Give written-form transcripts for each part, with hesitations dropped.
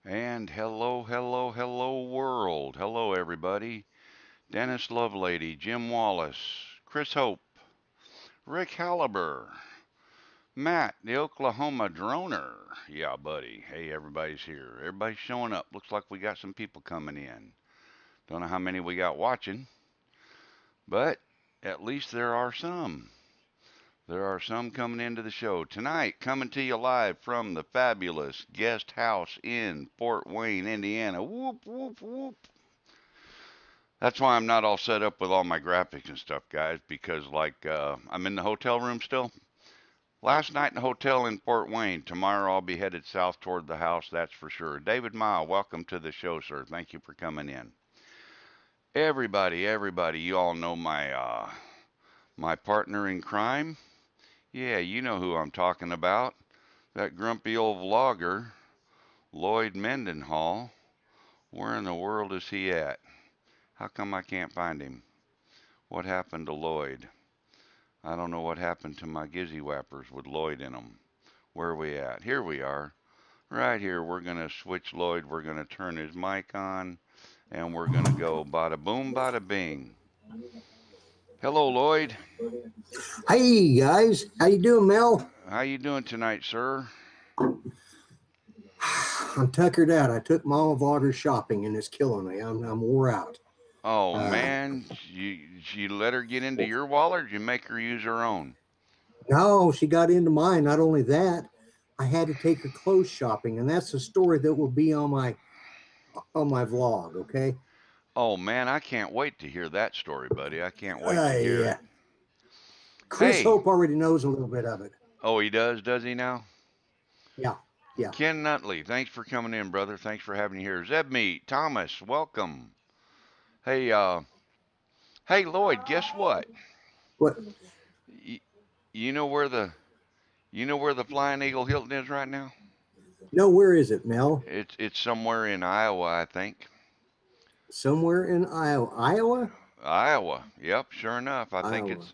And hello, hello, hello, world. Hello, everybody. Dennis Lovelady, Jim Wallace, Chris Hope, Rick Halliber, Matt, the Oklahoma droner. Yeah, buddy. Hey, everybody's here. Everybody's showing up. Looks like we got some people coming in. Don't know how many we got watching, but at least there are some. There are some coming into the show tonight, coming to you live from the fabulous guest house in Fort Wayne, Indiana. Whoop, whoop, whoop. That's why I'm not all set up with all my graphics and stuff, guys, because I'm in the hotel room still. Last night in the hotel in Fort Wayne. Tomorrow I'll be headed south toward the house, that's for sure. David Ma, welcome to the show, sir. Thank you for coming in. Everybody, you all know my partner in crime. Yeah, you know who I'm talking about. That grumpy old vlogger, Lloyd Mendenhall. Where in the world is he at? How come I can't find him? What happened to Lloyd? I don't know what happened to my Gizzy Whappers with Lloyd in them. Where are we at? Here we are. Right here. We're going to switch Lloyd. We're going to turn his mic on. And we're going to go bada boom, bada bing. Hello, Lloyd. Hey guys, how you doing, Mel? How you doing tonight, sir? I'm tuckered out. I took my own daughter shopping, and it's killing me. I'm wore out. Oh, Uh, man. You let her get into your wallet or did you make her use her own? no, she got into mine. Not only that, I had to take her clothes shopping, and that's a story that will be on my vlog. Okay. Oh, man. I can't wait to hear that story, buddy. I can't wait to hear it. Yeah. Chris Hey. Hope already knows a little bit of it. Oh, he does he now? Yeah, yeah. Ken Nutley, thanks for coming in, brother. Thanks for having you here. Zebmeet, Thomas, welcome. Hey, hey, Lloyd, guess what? What? Y- you know where the you know where the Flying Eagle Hilton is right now? No, where is it, Mel? It's somewhere in Iowa, I think. Somewhere in Iowa. Iowa? Iowa. Yep, sure enough. I think Iowa. it's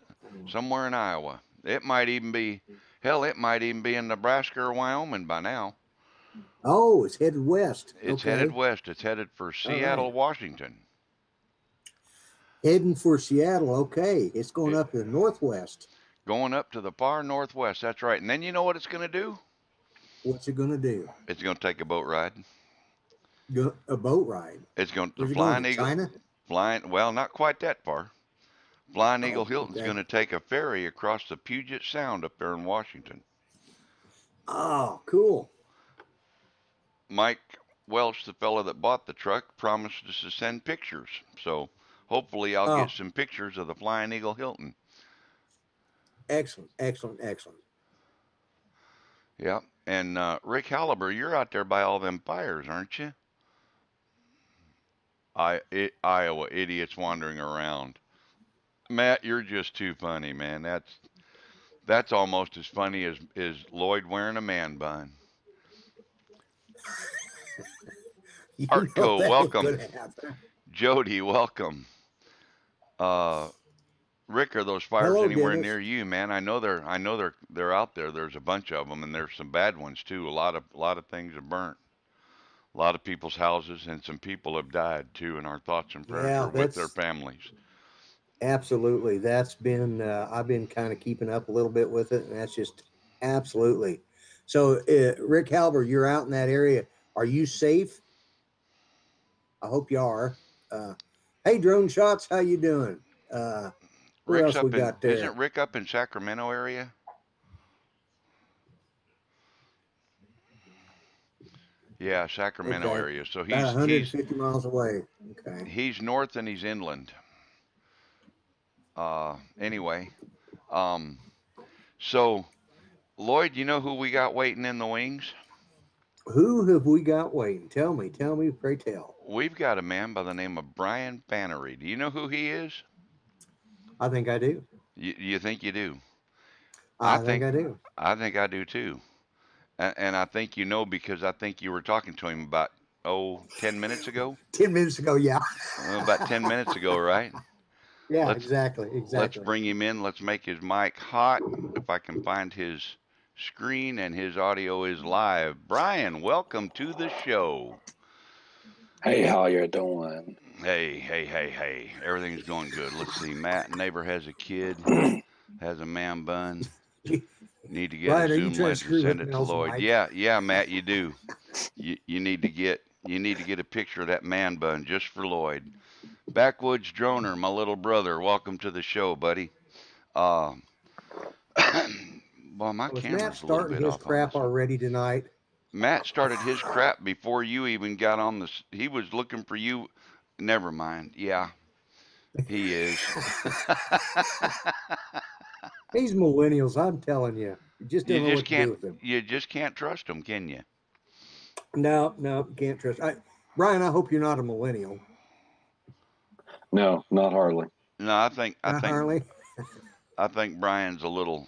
somewhere in Iowa. It might even be hell, it might even be in Nebraska or Wyoming by now. Oh, it's headed west. It's headed Okay. west. It's headed for All right. Seattle, Washington. Heading for Seattle. Okay. It's going It, up to the northwest. going up to the far northwest. That's right. And then you know what it's going to do? What's it going to do? It's going to take a boat ride. A boat ride. It's going to Where's it going Flying to Eagle, China? flying. Well, not quite that far. Flying Eagle Oh, Hilton's okay. going to take a ferry across the Puget Sound up there in Washington. Oh, cool. Mike Welch, the fellow that bought the truck, promised us to send pictures. So hopefully I'll get Oh, some pictures of the Flying Eagle Hilton. excellent, excellent, excellent. Yeah. And Rick Halliber, you're out there by all them fires, aren't you? Iowa idiots wandering around. Matt, you're just too funny, man. That's almost as funny as Lloyd wearing a man bun. You know Artco, that ain't welcome. going to happen. Jody, welcome. Uh, Rick, are those fires Hello, anywhere Dennis. near you, man? I know they're out there. There's a bunch of them, and there's some bad ones too. A lot of things have burnt. A lot of people's houses, and some people have died too. And our thoughts and prayers Yeah, are with their that's families. absolutely. That's been, I've been kind of keeping up a little bit with it, and that's just absolutely. So, Rick Halber, you're out in that area. Are you safe? I hope you are. Uh, hey, drone shots, how you doing? Uh, who Rick's else we up in, got isn't there? Rick up in Sacramento area? Yeah, Sacramento Okay, area. So about he's he's 150 miles away. Okay. he's north and he's inland. Anyway, um, so Lloyd, you know who we got waiting in the wings? Who have we got waiting? Tell me, pray tell. We've got a man by the name of Brian Fanary. Do you know who he is? I think I do. You think you do? I I think think I do. I think I do too. And I think you know because I think you were talking to him about 10 minutes ago. 10 minutes ago, yeah. About 10 minutes ago, right? Yeah, Let's exactly, let's exactly. bring him in. Let's make his mic hot. If I can find his screen and his audio is live. Brian, welcome to the show. Hey, how you doing? Hey. Everything's going good. Let's see. Matt, neighbor has a kid, has a man bun. Need to get a Brian, are you Zoom trying to link and screw with send it to Mel's Lloyd. mic? Yeah, Matt, you do. You need to get a picture of that man bun just for Lloyd. Backwoods Droner, my little brother, welcome to the show, buddy. Uh, well, my Was Matt camera's a little starting bit his off on crap this one. already tonight? Matt started his crap before you even got on this. He was looking for you. Never mind. Yeah, he is. These millennials, I'm telling you, you just don't You know just what to do can't. with them. You just can't trust them, can you? No, can't trust. Brian, I hope you're not a millennial. No, not hardly. No, Not Harley. I think Brian's a little.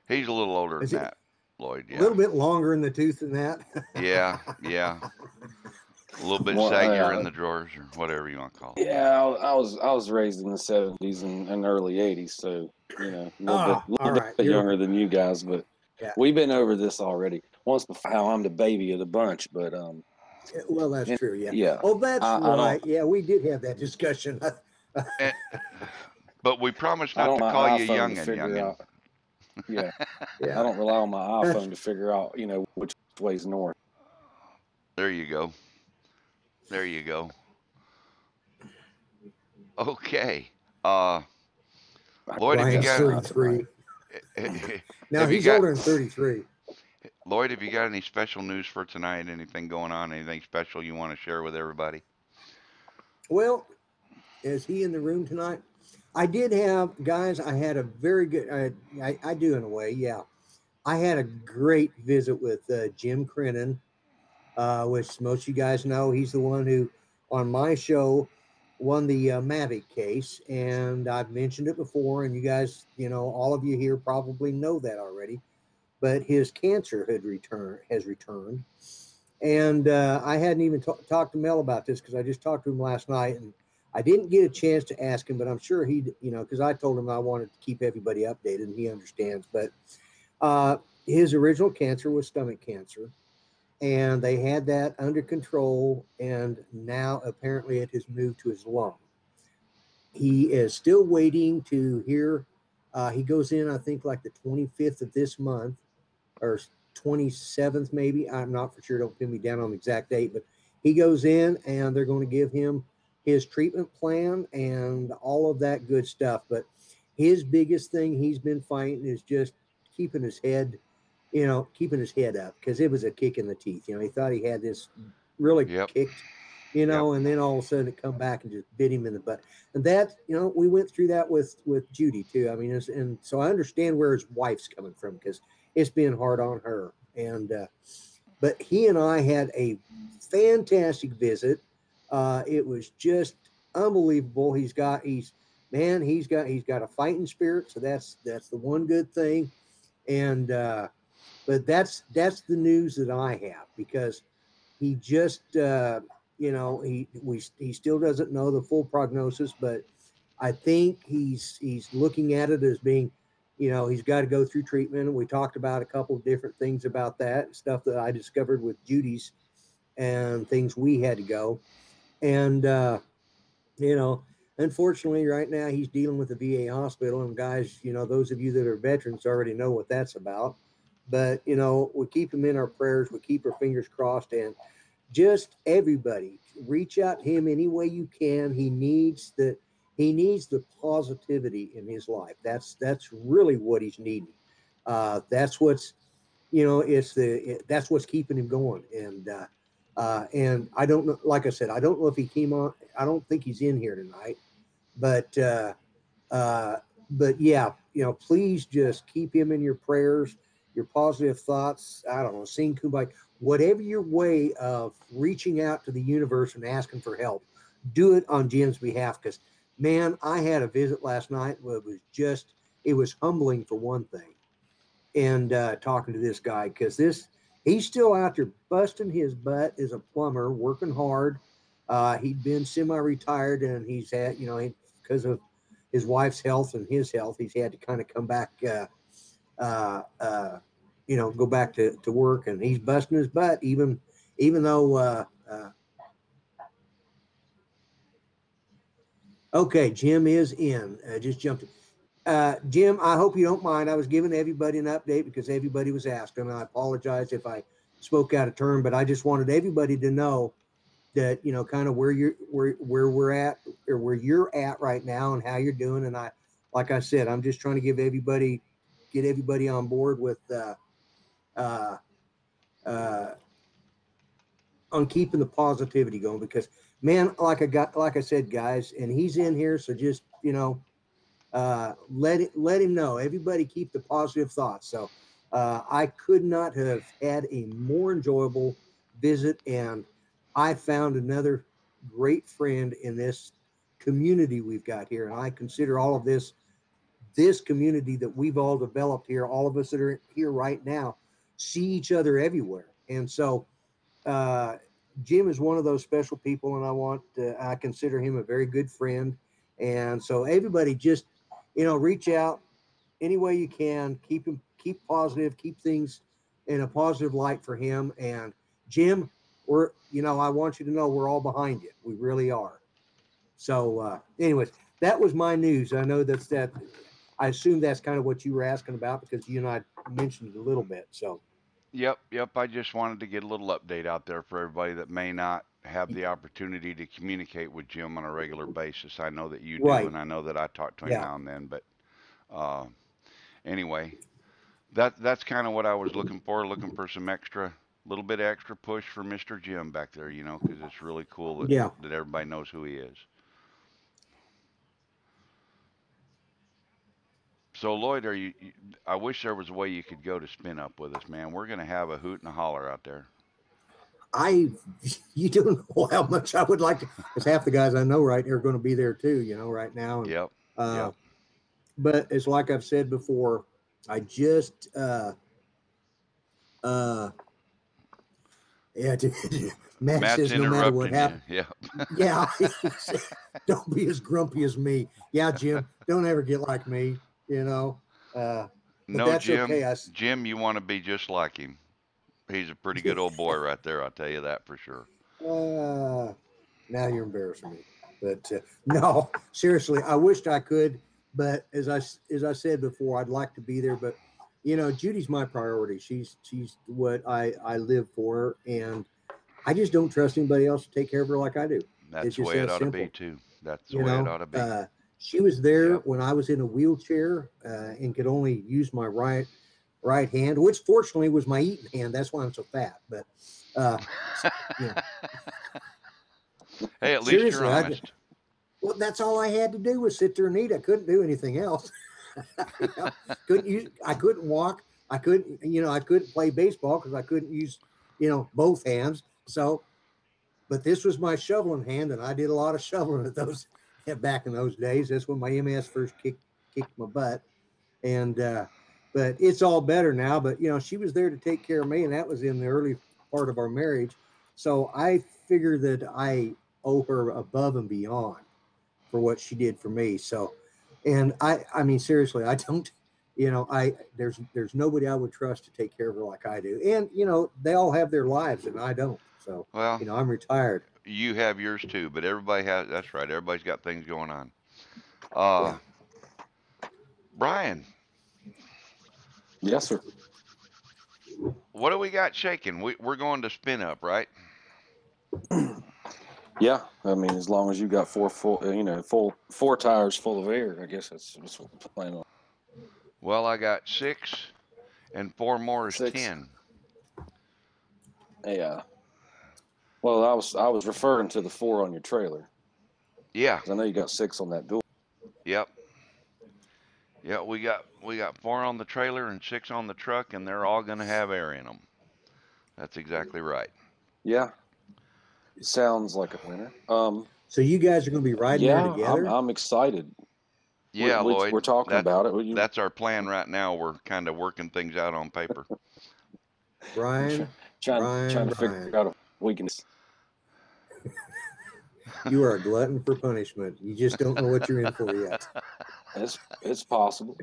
He's a little older Is than it that, Lloyd. a Yeah, little bit longer in the tooth than that? yeah. A little bit Well, saggier in the drawers, or whatever you want to call it. yeah, I was raised in the '70s and early '80s, so a little bit, All right. younger than you guys, but Yeah. we've been over this already. Once before, how I'm the baby of the bunch, but Well, that's true. Yeah. yeah, Oh, that's I right. don't, Yeah, we did have that discussion. And, but we promise I not don't to my call you iPhone to youngin', figure youngin'. out. Yeah, I Yeah. don't rely on my That's iPhone to figure out, which way's north. There you go. There you go. Okay. Uh, I Lloyd, have you Brian's guess got not tonight. 33. No, have you he's got older than 33. Lloyd? Have you got any special news for tonight? Anything going on? Anything special you want to share with everybody? Well, is he in the room tonight? I did have, guys, I had a very good, I do in a way, yeah. I had a great visit with Jim Crennan, which most of you guys know. He's the one who, on my show, won the Mavic case. And I've mentioned it before, and you guys, all of you here probably know that already. But his cancer has returned. And I hadn't even talked to Mel about this because I just talked to him last night, and I didn't get a chance to ask him, but I'm sure he, because I told him I wanted to keep everybody updated, and he understands. But his original cancer was stomach cancer, and they had that under control, and now apparently it has moved to his lung. He is still waiting to hear. He goes in, I think, like the 25th of this month, or 27th, maybe. I'm not for sure. Don't pin me down on the exact date, but he goes in and they're going to give him his treatment plan and all of that good stuff. But his biggest thing he's been fighting is just keeping his head, keeping his head up, because it was a kick in the teeth. He thought he had this really Yep. kicked, Yep. and then all of a sudden it come back and just bit him in the butt. And that, we went through that with Judy too. I mean, and so I understand where his wife's coming from, because it's been hard on her. And but he and I had a fantastic visit. It was just unbelievable. He's got a fighting spirit, so that's the one good thing. And but that's the news that I have, because he just he still doesn't know the full prognosis, but I think he's looking at it as being, he's got to go through treatment. And we talked about a couple of different things about that, stuff that I discovered with Judy's and things we had to go. And you know, unfortunately, right now he's dealing with the VA hospital. And guys, those of you that are veterans already know what that's about. But we keep him in our prayers. We keep our fingers crossed, and just everybody reach out to him any way you can. He needs the positivity in his life. That's really what he's needing. That's what's that's what's keeping him going. And I don't know, like I said, I don't know if he came on. I don't think he's in here tonight, but uh, but yeah, please just keep him in your prayers, your positive thoughts. I don't know, sing kumbaya, whatever your way of reaching out to the universe and asking for help. Do it on Jim's behalf, because man, I had a visit last night. It was humbling for one thing, and talking to this guy, because he's still out there busting his butt as a plumber, working hard. He'd been semi-retired, and he's had, because of his wife's health and his health, he's had to kind of come back go back to work, and he's busting his butt, even though, okay, Jim is in, just jumped in. Jim, I hope you don't mind. I was giving everybody an update because everybody was asking, and I apologize if I spoke out of turn, but I just wanted everybody to know that, kind of where we're at, or where you're at right now, and how you're doing. And like I said, I'm just trying to get everybody on board with, uh, uh, on keeping the positivity going, because, man, like I said, guys, and he's in here, so just, let him know. Everybody keep the positive thoughts. So I could not have had a more enjoyable visit, and I found another great friend in this community we've got here, and I consider all of this community that we've all developed here, all of us that are here right now, see each other everywhere. And so uh, Jim is one of those special people, and I consider him a very good friend. And so everybody just, reach out any way you can, keep positive, keep things in a positive light for him. And Jim, I want you to know we're all behind you. We really are. So, anyways, that was my news. I know that. I assume that's kind of what you were asking about, because you and I mentioned it a little bit. So, Yep. I just wanted to get a little update out there for everybody that may not have the opportunity to communicate with Jim on a regular basis. I know that you do, right. and I know that I talk to him Yeah. now and then. But uh, anyway, that's kind of what I was looking for some little bit of extra push for Mr. Jim back there, because it's really cool that Yeah. everybody knows who he is. So Lloyd, I wish there was a way you could go to spin up with us, man. We're gonna have a hoot and a holler out there. I, you don't know how much I would like to, because half the guys I know right here are going to be there too, right now. And, Yep, uh, yep. but it's like I've said before, I just, uh, yeah, Matt Matt's says no matter what interrupting you. happens, Yep. yeah, he said, don't be as grumpy as me. Yeah, Jim, don't ever get like me, you know, uh, but No, that's okay. Jim, you want to be just like him. He's a pretty good old boy right there. I'll tell you that for sure. uh, now you're embarrassing me. But no, seriously, I wished I could. But as I said before, I'd like to be there. But Judy's my priority. She's what I live for, and I just don't trust anybody else to take care of her like I do. That's It's the just way it that ought to be simple. too. That's the You way it know, ought to be. uh, she was there Yep. when I was in a wheelchair, and could only use my right hand, which fortunately was my eating hand. That's why I'm so fat. But uh, you know, Hey, at least you're seriously, honest. well, that's all I had to do was sit there and eat. I couldn't do anything else. Couldn't use. I couldn't walk. I couldn't. I couldn't play baseball because I couldn't use. Both hands. So, but this was my shoveling hand, and I did a lot of shoveling at those back in those days. That's when my MS first kicked my butt, and but it's all better now. But she was there to take care of me, and that was in the early part of our marriage. So I figure that I owe her above and beyond for what she did for me. So, and I mean, seriously, I don't, there's nobody I would trust to take care of her like I do. And, they all have their lives and I don't. So, Well, I'm retired. you have yours too, but everybody has. That's right. Everybody's got things going on. Uh, Yeah. Brian, Yes, sir. what do we got shaking? We're going to spin up, right? Yeah, I mean, as long as you got four tires full of air, I guess that's what we're planning on. Well, I got six, and four more is Six. 10. Yeah. Well, I was referring to the four on your trailer Yeah. because I know you got six on that dual. Yep. Yeah. We got four on the trailer and six on the truck, and they're all going to have air in them. That's exactly right. Yeah, sounds like a winner. So you guys are going to be riding there Yeah, I'm together? I'm excited. We, Yeah, we Lloyd. we're talking That's about it. You that's our plan right now. We're kind of working things out on paper. Brian, trying to figure Brian, out if we can. you are a glutton for punishment. You just don't know what you're in for yet. It's possible.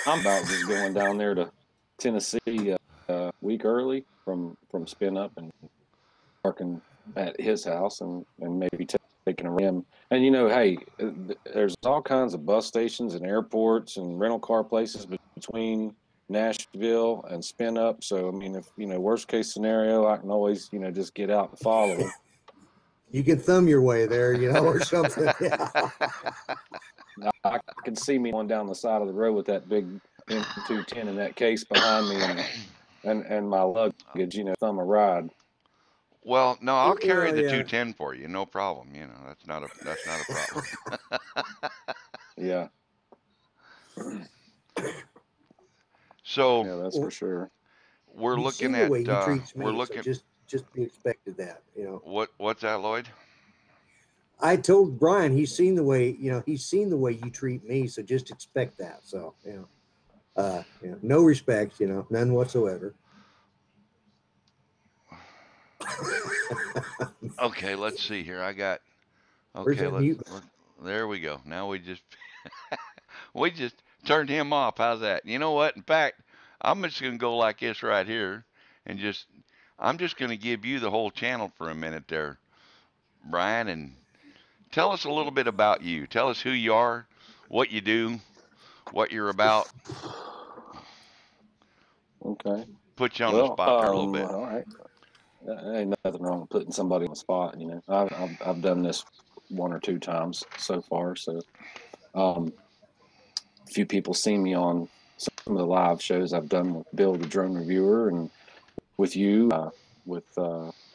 I'm about just going down there to Tennessee a week early from spin up and parking at his house and maybe taking a rim. And hey, there's all kinds of bus stations and airports and rental car places between Nashville and spin up. So I mean, if worst case scenario, I can always just get out and follow him. You can thumb your way there, or something. Yeah. I can see me going down the side of the road with that big M210 in that case behind me and my luggage, thumb a ride. Well, no, I'll carry Well, the yeah. 210 for you, no problem. That's not a problem. Yeah, So yeah, that's for Well, sure. we're you've looking seen the at way he treats we're me, so looking just be expected that. what's that, Lloyd? I told Brian he's seen the way you treat me, so just expect that. So, no respect, none whatsoever. Okay, let's see here. Where's Okay, that mute? there we go. Now we just turned him off. How's that? You know what? In fact, I'm just gonna go like this right here and I'm just gonna give you the whole channel for a minute there, Brian, and tell us a little bit about you. Tell us who you are, what you do, what you're about. Okay. Put you on the Well, spot there a little bit. all right. Ain't nothing wrong with putting somebody on the spot. I've done this one or two times so far. So, a few people see me on some of the live shows I've done with Bill, the drone reviewer, and with you, with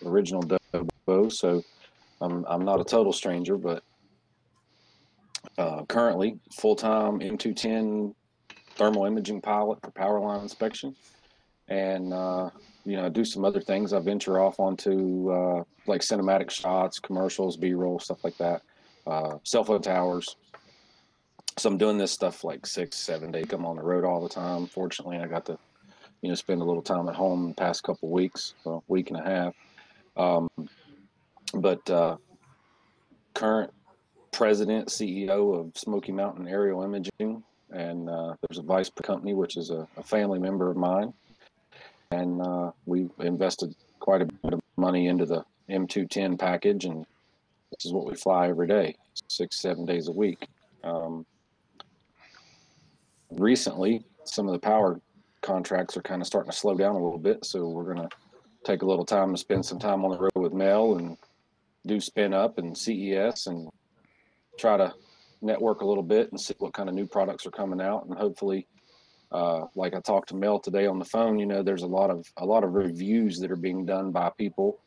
original Dobo. So, I'm not a total stranger, but currently full time M210 thermal imaging pilot for power line inspection. And I do some other things. I venture off onto like cinematic shots, commercials, B-roll, stuff like that. Cell phone towers. So I'm doing this stuff like 6, 7 days. I'm on the road all the time. Fortunately, I got to spend a little time at home the past couple of weeks, well, week and a half. Um, but current president, CEO of Smokey Mountain Aerial Imaging, and there's a vice company which is a family member of mine, and we invested quite a bit of money into the M210 package, and this is what we fly every day, 6, 7 days a week. Um, Recently, some of the power contracts are kind of starting to slow down a little bit, so we're going to take a little time to spend some time on the road with Mel and do spin up and CES and try to network a little bit and see what kind of new products are coming out, and hopefully like I talked to Mel today on the phone, there's a lot of reviews that are being done by people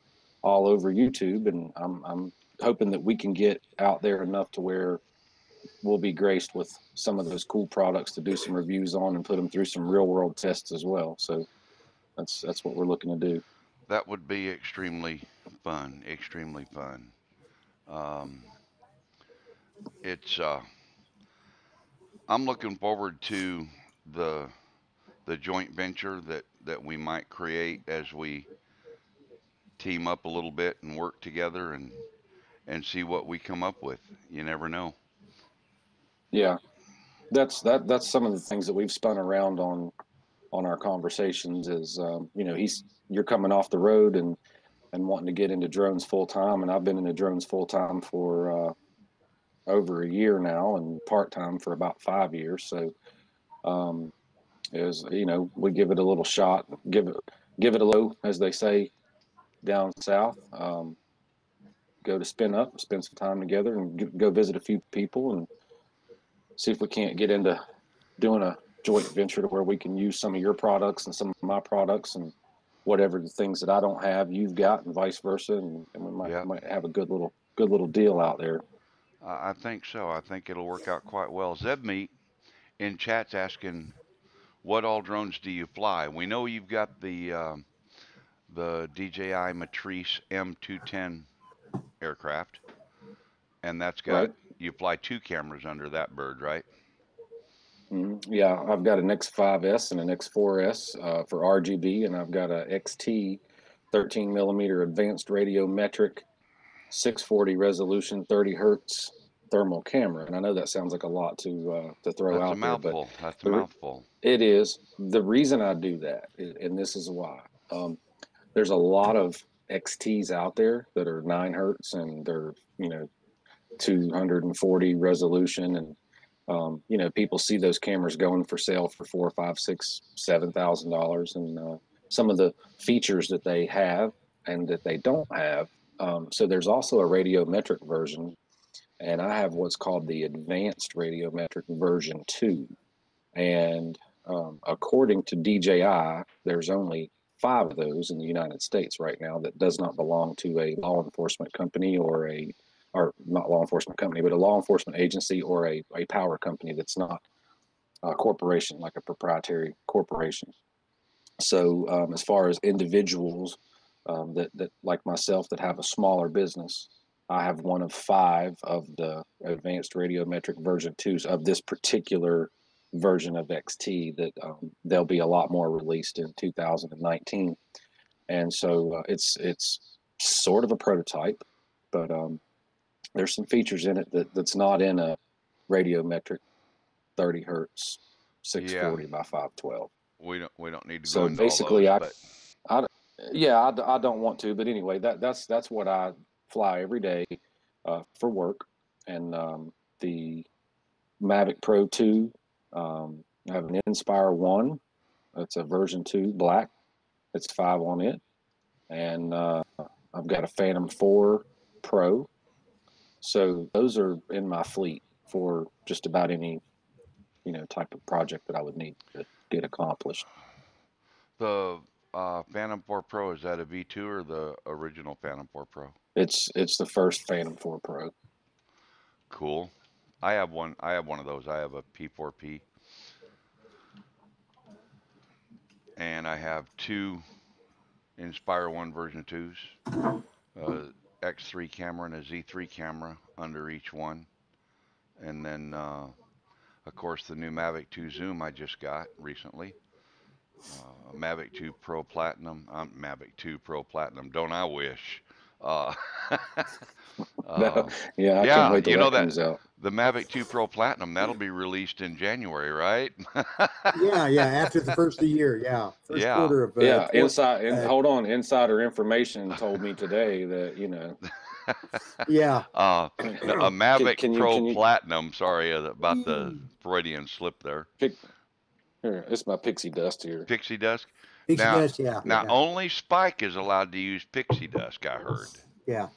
all over YouTube, and I'm hoping that we can get out there enough to where we'll be graced with some of those cool products to do some reviews on and put them through some real world tests as well. So that's what we're looking to do. That would be extremely fun. Extremely fun. Um, it's I'm looking forward to the joint venture that we might create as we team up a little bit and work together and see what we come up with. You never know. Yeah, that's some of the things that we've spun around on our conversations is you're coming off the road and wanting to get into drones full time, and I've been into drones full time for over a year now, and part time for about 5 years. So is we give it a little shot, give it a low, as they say down south. Go to spin up, spend some time together, and go visit a few people and see if we can't get into doing a joint venture to where we can use some of your products and some of my products and whatever the things that I don't have, you've got, and vice versa, and we Yeah, might have a good little deal out there. I think so. I think it'll work out quite well. Zebmeet in chat's asking, what all drones do you fly? We know you've got the DJI Matrice M210 aircraft, and that's got Right. you fly two cameras under that bird, right? Yeah, I've got an X5S and an X4S for RGB, and I've got a XT 13 millimeter advanced radiometric 640 resolution, 30 hertz thermal camera. And I know that sounds like a lot to throw That's a out there, but mouthful. That's a the, mouthful. it is. The reason I do that, and this is why, there's a lot of XTs out there that are 9 hertz and they're, 240 resolution, and people see those cameras going for sale for $4, $5, $6, $7,000, and some of the features that they have and that they don't have. So there's also a radiometric version, and I have what's called the advanced radiometric version 2. And according to DJI, there's only 5 of those in the United States right now that does not belong to a law enforcement company or not law enforcement company, but a law enforcement agency or a power company that's not a corporation, like a proprietary corporation. So as far as individuals that like myself that have a smaller business, I have one of 5 of the advanced radiometric version 2s of this particular version of XT that there'll be a lot more released in 2019. And so it's sort of a prototype, but there's some features in it that's not in a radiometric 30 hertz 640 by 512. We don't need to go So into all basically, those, but I don't want to, but anyway, that's what I fly every day for work. And the Mavic Pro 2, I have an Inspire 1. It's a version 2 black. It's 5 on it. And I've got a Phantom 4 Pro. So those are in my fleet for just about any type of project that I would need to get accomplished. the Phantom 4 Pro, is that a V2 or the original Phantom 4 Pro? It's the first Phantom 4 Pro. Cool. I have one of those. I have a P4P. And I have 2 Inspire 1 version 2s. X3 camera and a Z3 camera under each one. And then of course the new Mavic 2 Zoom I just got recently. Mavic 2 Pro Platinum. Mavic 2 Pro Platinum. Don't I wish? Uh, No, yeah, I can't yeah, wait till that comes out. the Mavic 2 Pro Platinum, that'll be released in January, right? Yeah, after the first of the year, first Yeah. quarter of Yeah, hold on, insider information told me today that yeah. A Mavic can Pro you Platinum. Sorry about the Freudian slip there. here, it's my pixie dust here. Pixie dust. Pixie Now, dust, yeah. only Spike is allowed to use pixie dust. I heard. Yeah.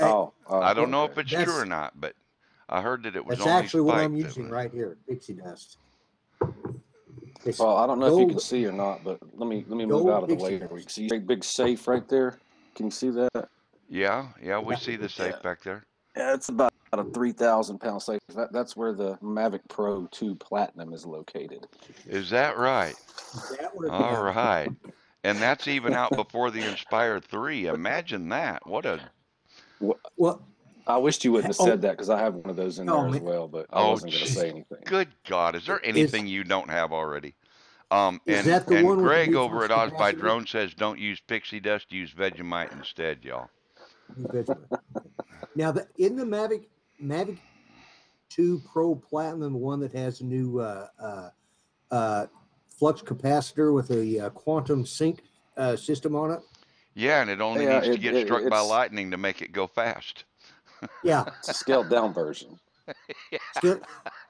I don't know okay. if it's true or not, but I heard that it was That's only actually Spike what I'm using right here, pixie dust. Well, I don't know if you can see or not, but let me move out of the way here. You see a big safe right there? Can you see that? Yeah, we see the safe back there. Yeah, it's about a 3,000-pound safe. That's where the Mavic Pro 2 Platinum is located. Is that right? All right. And that's even out before the Inspire 3. Imagine that. Well, I wished you wouldn't have said that because I have one of those in there as well, but I wasn't going to say anything. Good God. Is there anything you don't have already? Is and that the one Greg with the over at flux Oz by capacitor? Drone says don't use pixie dust, use Vegemite instead, y'all. Now, in the Mavic 2 Pro Platinum, the one that has a new flux capacitor with a quantum sync system on it. Yeah, and it only needs to get struck by lightning to make it go fast. Yeah. It's a scaled down version. Yeah.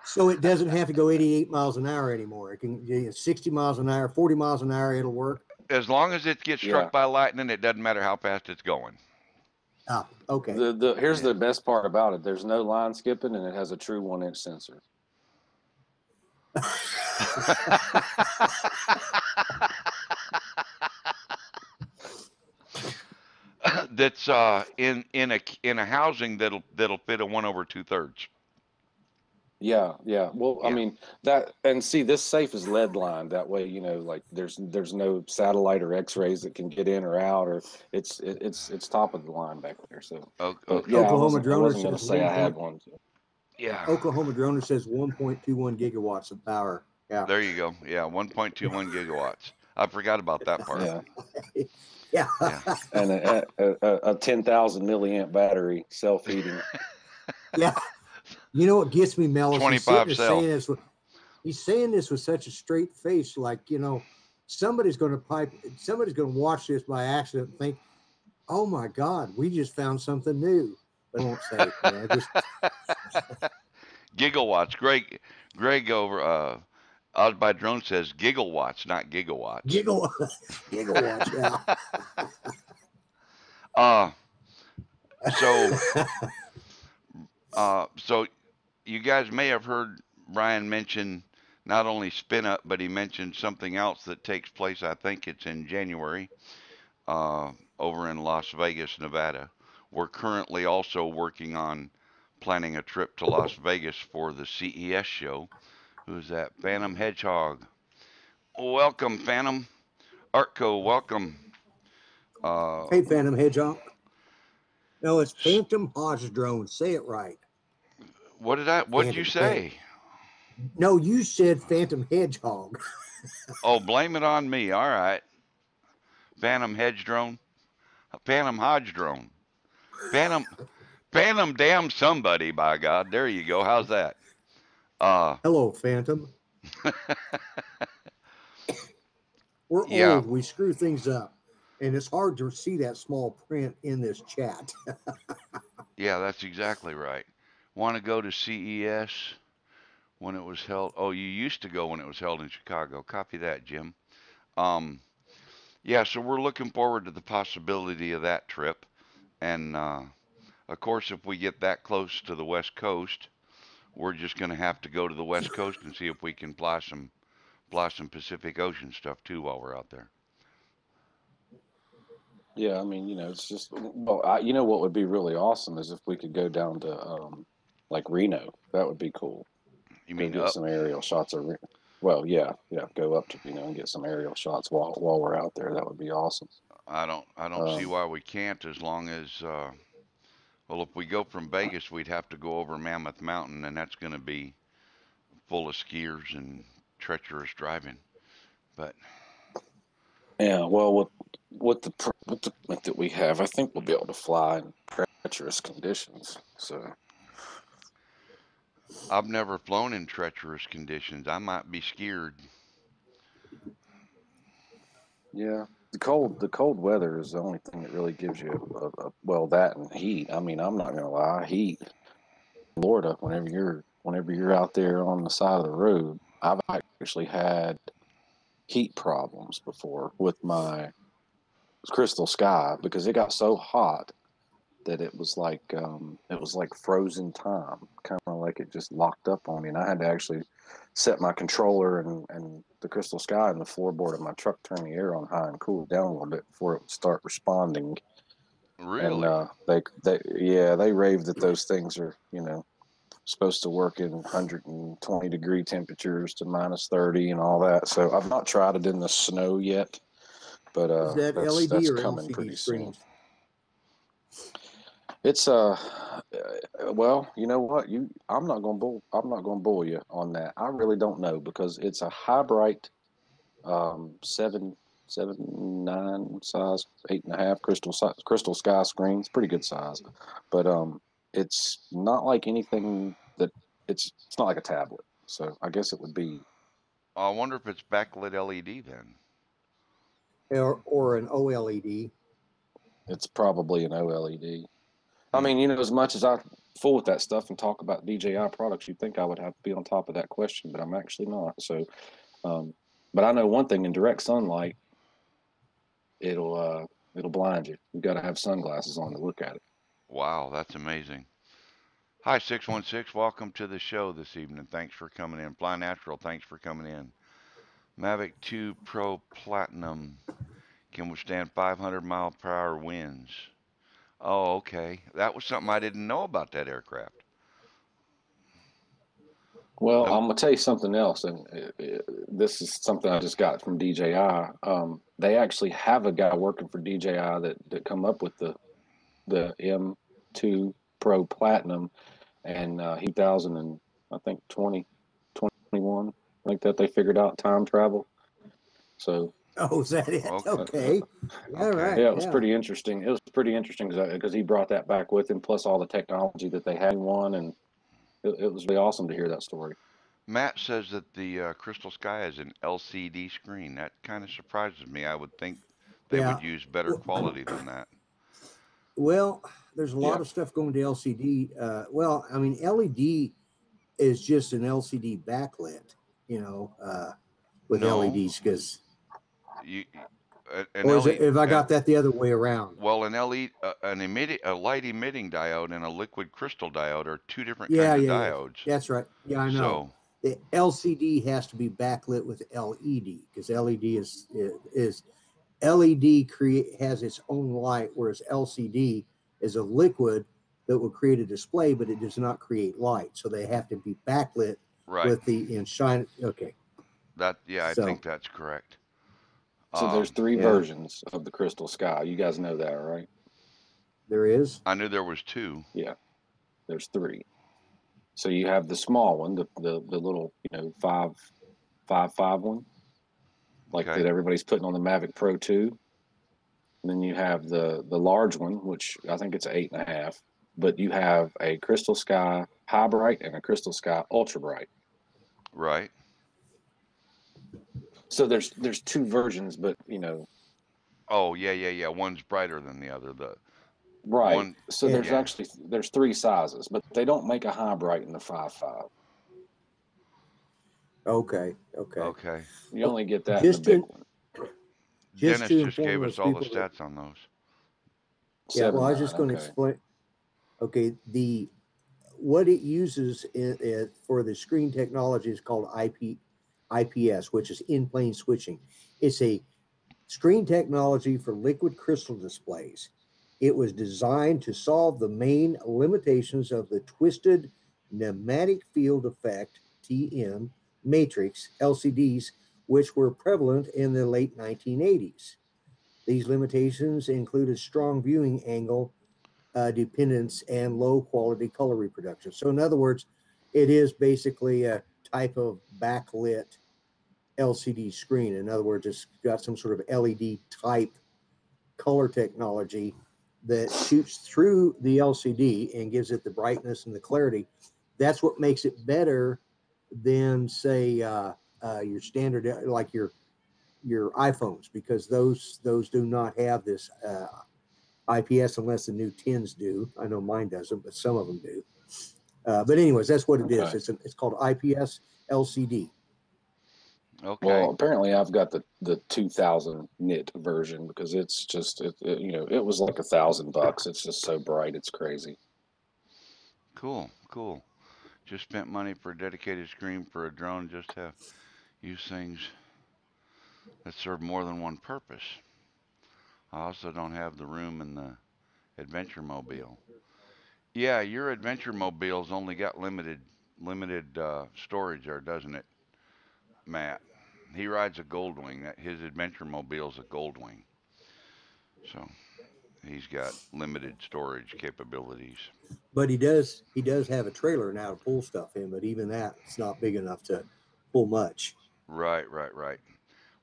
So it doesn't have to go 88 miles an hour anymore. It can 60 miles an hour, 40 miles an hour, it'll work. As long as it gets struck by lightning, it doesn't matter how fast it's going. Ah, okay. Here's the best part about it. There's no line skipping, and it has a true 1-inch sensor. That's in a housing that'll fit a 1 over 2/3. Yeah. Well, I mean that, and see, this safe is lead lined. That way, like there's no satellite or X-rays that can get in or out, or it's top of the line back there. So, yeah, Oklahoma I wasn't going to say I had one. Yeah. Oklahoma Droner says 1.21 gigawatts of power. Yeah. There you go. Yeah, 1.21 gigawatts. I forgot about that part. Yeah. And a 10,000 milliamp battery, self-heating. Yeah. You know what gets me, Mellis? He's sitting 25 there cell. saying this. He's saying this with such a straight face, like, you know, somebody's going to watch this by accident and think, "Oh my God, we just found something new." But I won't say, you know, just Gigawatts. Greg over Oz by Drone says gigawatts, not gigawatts. giggle, gigawatts. Yeah. uh so so you guys may have heard Brian mention not only spin up, but he mentioned something else that takes place. I think it's in January, uh, over in Las Vegas, Nevada. We're currently also working on planning a trip to Las Vegas for the CES show. Who's that? Phantom Hedgehog. Welcome, Phantom. Artco, welcome. Uh, Hey, Phantom Hedgehog. No, it's Phantom Hodge Drone. Say it right. what did you Phantom Head. say? No, you said Phantom Hedgehog. Oh, blame it on me. All right. Phantom Hedge Drone. Phantom Hodge Drone. Phantom, Phantom damn somebody, by God. There you go. How's that? Uh, Hello, Phantom. We're yeah, old. We screw things up. And it's hard to see that small print in this chat. yeah, that's exactly right. Want to go to CES when it was held? Oh, you used to go when it was held in Chicago. Copy that, Jim. Um, yeah, so we're looking forward to the possibility of that trip. And of course, if we get that close to the West Coast, we're just going to have to go to the West Coast and see if we can fly some Pacific Ocean stuff too while we're out there. Yeah, I mean, you know, it's just well, you know what would be really awesome is if we could go down to like Reno. That would be cool. You Go mean get up? some aerial shots of Reno. Well, yeah, go up to Reno and get some aerial shots while we're out there. That would be awesome. I don't see Um, why we can't as long as well, if we go from Vegas, we'd have to go over Mammoth Mountain, and that's going to be full of skiers and treacherous driving. But yeah, well, with the permit that we have, I think we'll be able to fly in treacherous conditions. So I've never flown in treacherous conditions. I might be scared. yeah, the cold weather is the only thing that really gives you well, that and heat. I mean, I'm not gonna lie, heat. Florida, whenever you're out there on the side of the road, I've actually had heat problems before with my crystal sky because it got so hot that it was like frozen time, kind of like it just locked up on me, and I had to actually set my controller and the crystal sky and the floorboard of my truck, turn the air on high and cool it down a little bit before it would start responding. And Really? they rave that those things are, you know, supposed to work in 120-degree temperatures to -30 and all that. So I've not tried it in the snow yet, but Is that LED that's or coming LCD pretty soon. screens? It's well, you know what? I'm not gonna bull you on that. I really don't know because it's a high bright 7.9 size, 8.5 crystal sky screen. It's pretty good size, but it's not like anything that it's not like a tablet. So I guess it would be. I wonder if it's backlit LED then. Or an OLED? It's probably an OLED. I Hmm. mean, you know, as much as I fool with that stuff and talk about DJI products, you'd think I would have to be on top of that question, but I'm actually not. So, um, but I know one thing: in direct sunlight, it'll blind you. You've got to have sunglasses on to look at it. Wow, that's amazing. Hi, 616. Welcome to the show this evening. Thanks for coming in. Fly Natural, thanks for coming in. Mavic 2 Pro Platinum can withstand 500 mile per hour winds. Oh, okay. That was something I didn't know about that aircraft. Well, Um, I'm gonna tell you something else, and this is something I just got from DJI. They actually have a guy working for DJI that come up with the M2 Pro Platinum, and he 2000 and I think 2021 like that they figured out time travel. So Oh, is that it? okay. Okay. Yeah, Okay. right. yeah, it was Yeah. pretty interesting. It was pretty interesting because he brought that back with him, plus all the technology that they had in one, and it was really awesome to hear that story. Matt says that the Crystal Sky is an LCD screen. That kind of surprises me. I would think they Yeah. would use better quality than that. Well, there's a lot Yeah. of stuff going to LCD. Well, I mean, LED is just an LCD backlit, you know, with No, LEDs because, you an or is it, LED if I an got that the other way around? well an LED a light emitting diode and a liquid crystal diode are two different Yeah, kinds of yeah, yeah. diodes. That's right. Yeah, I know. So The LCD has to be backlit with LED because LED is LED create has its own light, whereas LCD is a liquid that will create a display, but it does not create light. So they have to be backlit right, with the in shine. Okay, that yeah, I so think that's correct. So there's three yeah, versions of the Crystal Sky. You guys know that, right? there is. I knew there was two. Yeah, there's three. So you have the small one, the little, five one, like Okay, that everybody's putting on the Mavic Pro 2. And then you have the large one, which I think it's 8.5. But you have a Crystal Sky High Bright and a Crystal Sky Ultra Bright. right. So there's two versions, but Oh yeah, yeah, yeah. One's brighter than the other. The right. one, So And, yeah. there's three sizes, but they don't make a High Bright in the 5.5. okay, okay. Okay. You Well, only get that in the just big to one. just Dennis to just inform gave us those all the people that stats on those. yeah, well, I was 7.9. just going to Okay. explain. Okay, the what it uses for the screen technology is called IPS, which is in plane switching. It's a screen technology for liquid crystal displays. It was designed to solve the main limitations of the twisted pneumatic field effect (TM) matrix LCDs, which were prevalent in the late 1980s. These limitations included strong viewing angle dependence and low quality color reproduction. So, in other words, it is basically a type of backlit LCD screen. In other words, it's got some sort of LED type color technology that shoots through the LCD and gives it the brightness and the clarity. That's what makes it better than, say, your standard, like your iPhones, because those do not have this IPS unless the new 10s do. I know mine doesn't, but some of them do. But anyways, that's what it is. Okay. It's called IPS LCD. Well, Okay. apparently I've got the 2000 nit version because it's just it was like $1,000. It's just so bright, it's crazy. Cool. Cool. Just spent money for a dedicated screen for a drone just to use things that serve more than one purpose. I also don't have the room in the adventure mobile. Yeah, your adventure mobile's only got limited storage there, doesn't it, Matt? He rides a Goldwing. His adventure mobile's a Goldwing, so he's got limited storage capabilities. But he does have a trailer now to pull stuff in, but even that it's not big enough to pull much. Right, right, right.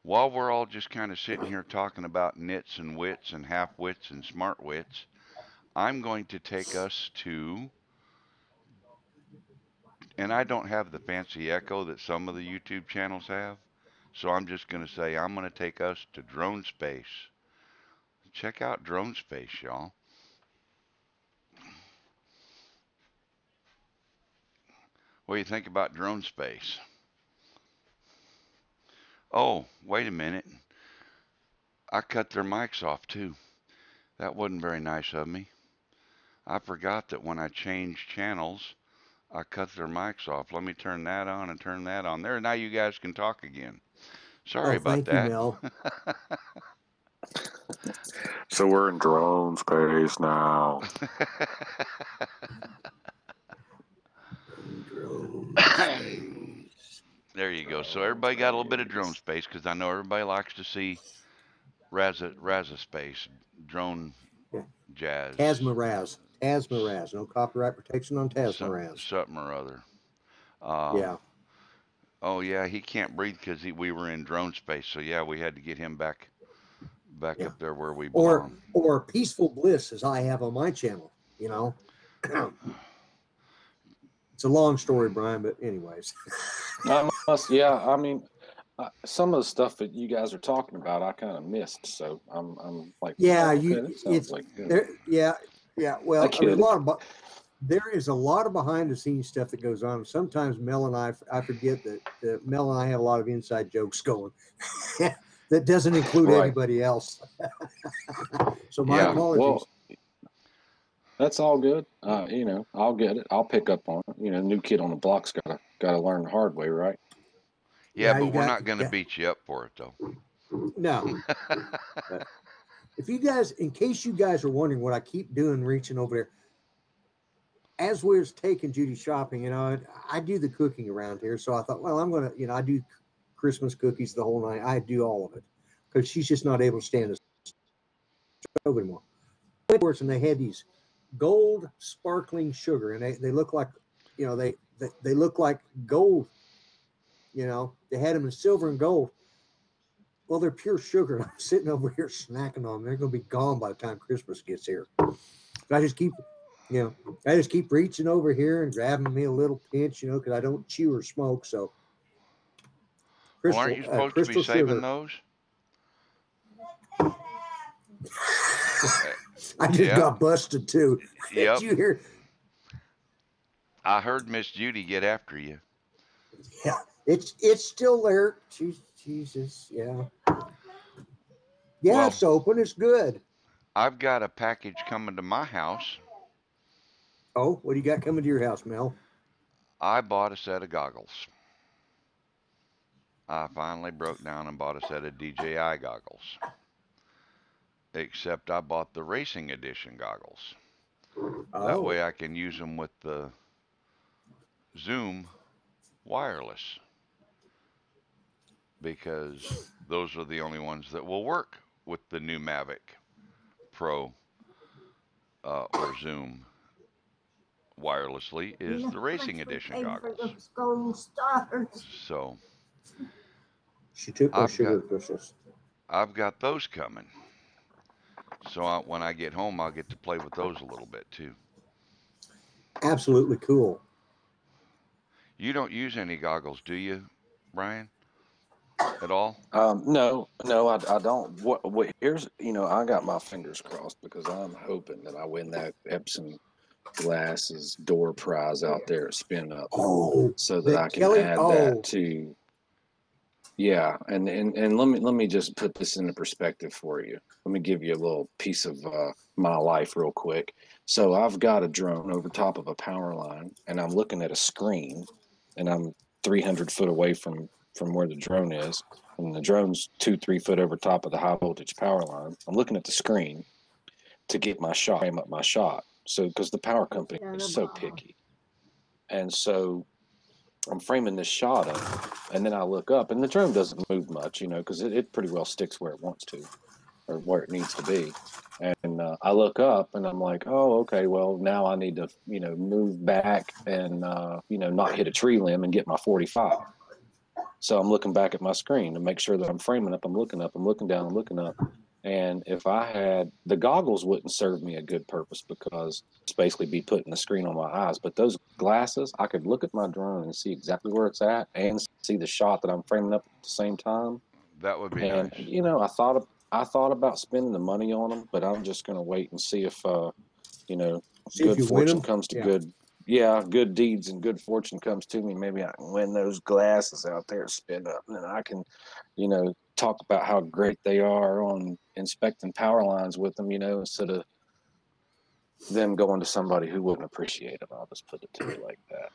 While we're all just kind of sitting here talking about nits and wits and half wits and smart wits, I'm going to take us to, and I don't have the fancy echo that some of the YouTube channels have, so I'm just going to say I'm going to take us to drone space. Check out drone space, y'all. What do you think about drone space? Oh, wait a minute. I cut their mics off too. That wasn't very nice of me. I forgot that when I changed channels, I cut their mics off. Let me turn that on and turn that on. There, now you guys can talk again. Sorry Oh, about thank you, that. Mel. So we're in drone space now. Drone space. There you go. So everybody got a little bit of drone space because I know everybody likes to see Raza space, drone Yeah. jazz, Tasmaraz. No copyright protection on Tasmaraz. something or other. Uh, Yeah. oh yeah, he can't breathe because we were in drone space. So yeah, we had to get him back Yeah. up there where we Or belong. or peaceful bliss as I have on my channel, you know. It's It's a long story, Brian, but anyways. Yeah. I mean, some of the stuff that you guys are talking about, I kind of missed. So I'm like, Yeah, oh, okay, that sounds it's like good. there. Yeah, yeah. I Well, I mean, get it. there is a lot of behind the scenes stuff that goes on. Sometimes Mel and I forget that Mel and I have a lot of inside jokes going that doesn't include Right. everybody else. So my Yeah. apologies. Well, that's all good. I'll get it. I'll pick up on it. New kid on the block's gotta learn the hard way, right? Yeah, Yeah, but you we're not you going to beat you up for it, though. no. But if you guys, in case you guys are wondering what I keep doing, reaching over there, as we was taking Judy shopping, I do the cooking around here. So I thought, well, I'm gonna, I do Christmas cookies the whole night. I do all of it because she's just not able to stand the stove anymore. And they had these gold sparkling sugar, and they look like, they look like gold. They had them in silver and gold. Well, they're pure sugar. I'm sitting over here snacking on them. They're going to be gone by the time Christmas gets here. But I just keep, I just keep reaching over here and grabbing me a little pinch, because I don't chew or smoke. So Well, aren't you supposed to be crystal saving sugar. those? I just Yeah. got busted too. Did Yep. you hear? I heard Miss Judy get after you. Yeah, it's still there. Jesus, yeah. Yeah, Well, it's open. It's good. I've got a package coming to my house. Oh, what do you got coming to your house, Mel? I bought a set of goggles. I finally broke down and bought a set of DJI goggles. Except I bought the racing edition goggles. That Oh, way I can use them with the Zoom wireless because those are the only ones that will work with the new Mavic Pro or Zoom wirelessly is the racing edition goggles. So she took my I've got sugar crystals. I've got those coming. So when I get home, I'll get to play with those a little bit too. Absolutely cool. You don't use any goggles, do you, Brian? At all? No, I don't. What? Here's, I got my fingers crossed because I'm hoping that I win that Epson glasses door prize out there at Spin Up, Oh, so that that I can Kelly. add that Oh, to. Yeah, and let me just put this into perspective for you. Let me give you a little piece of my life real quick. So I've got a drone over top of a power line, and I'm looking at a screen, and I'm 300 foot away from where the drone is, and the drone's 2-3 foot over top of the high voltage power line. I'm looking at the screen to get my shot, frame up my shot. So because the power company is so picky, and so I'm framing this shot up, and then I look up, and the drone doesn't move much, because it pretty well sticks where it wants to, or where it needs to be. And I look up, and I'm like, oh, okay, well, now I need to, move back and, not hit a tree limb and get my 45. So I'm looking back at my screen to make sure that I'm framing up. I'm looking up, I'm looking down, I'm looking up. And if I had the goggles, wouldn't serve me a good purpose because it's basically be putting the screen on my eyes. But those glasses, I could look at my drone and see exactly where it's at and see the shot that I'm framing up at the same time. That would be And nice. I thought about spending the money on them, but I'm just going to wait and see if see if good you win fortune them. comes to Yeah. good deeds and good fortune comes to me. Maybe I can win those glasses out there, Spin Up, and then I can, talk about how great they are on inspecting power lines with them, instead of them going to somebody who wouldn't appreciate it. I'll just put it to you like that.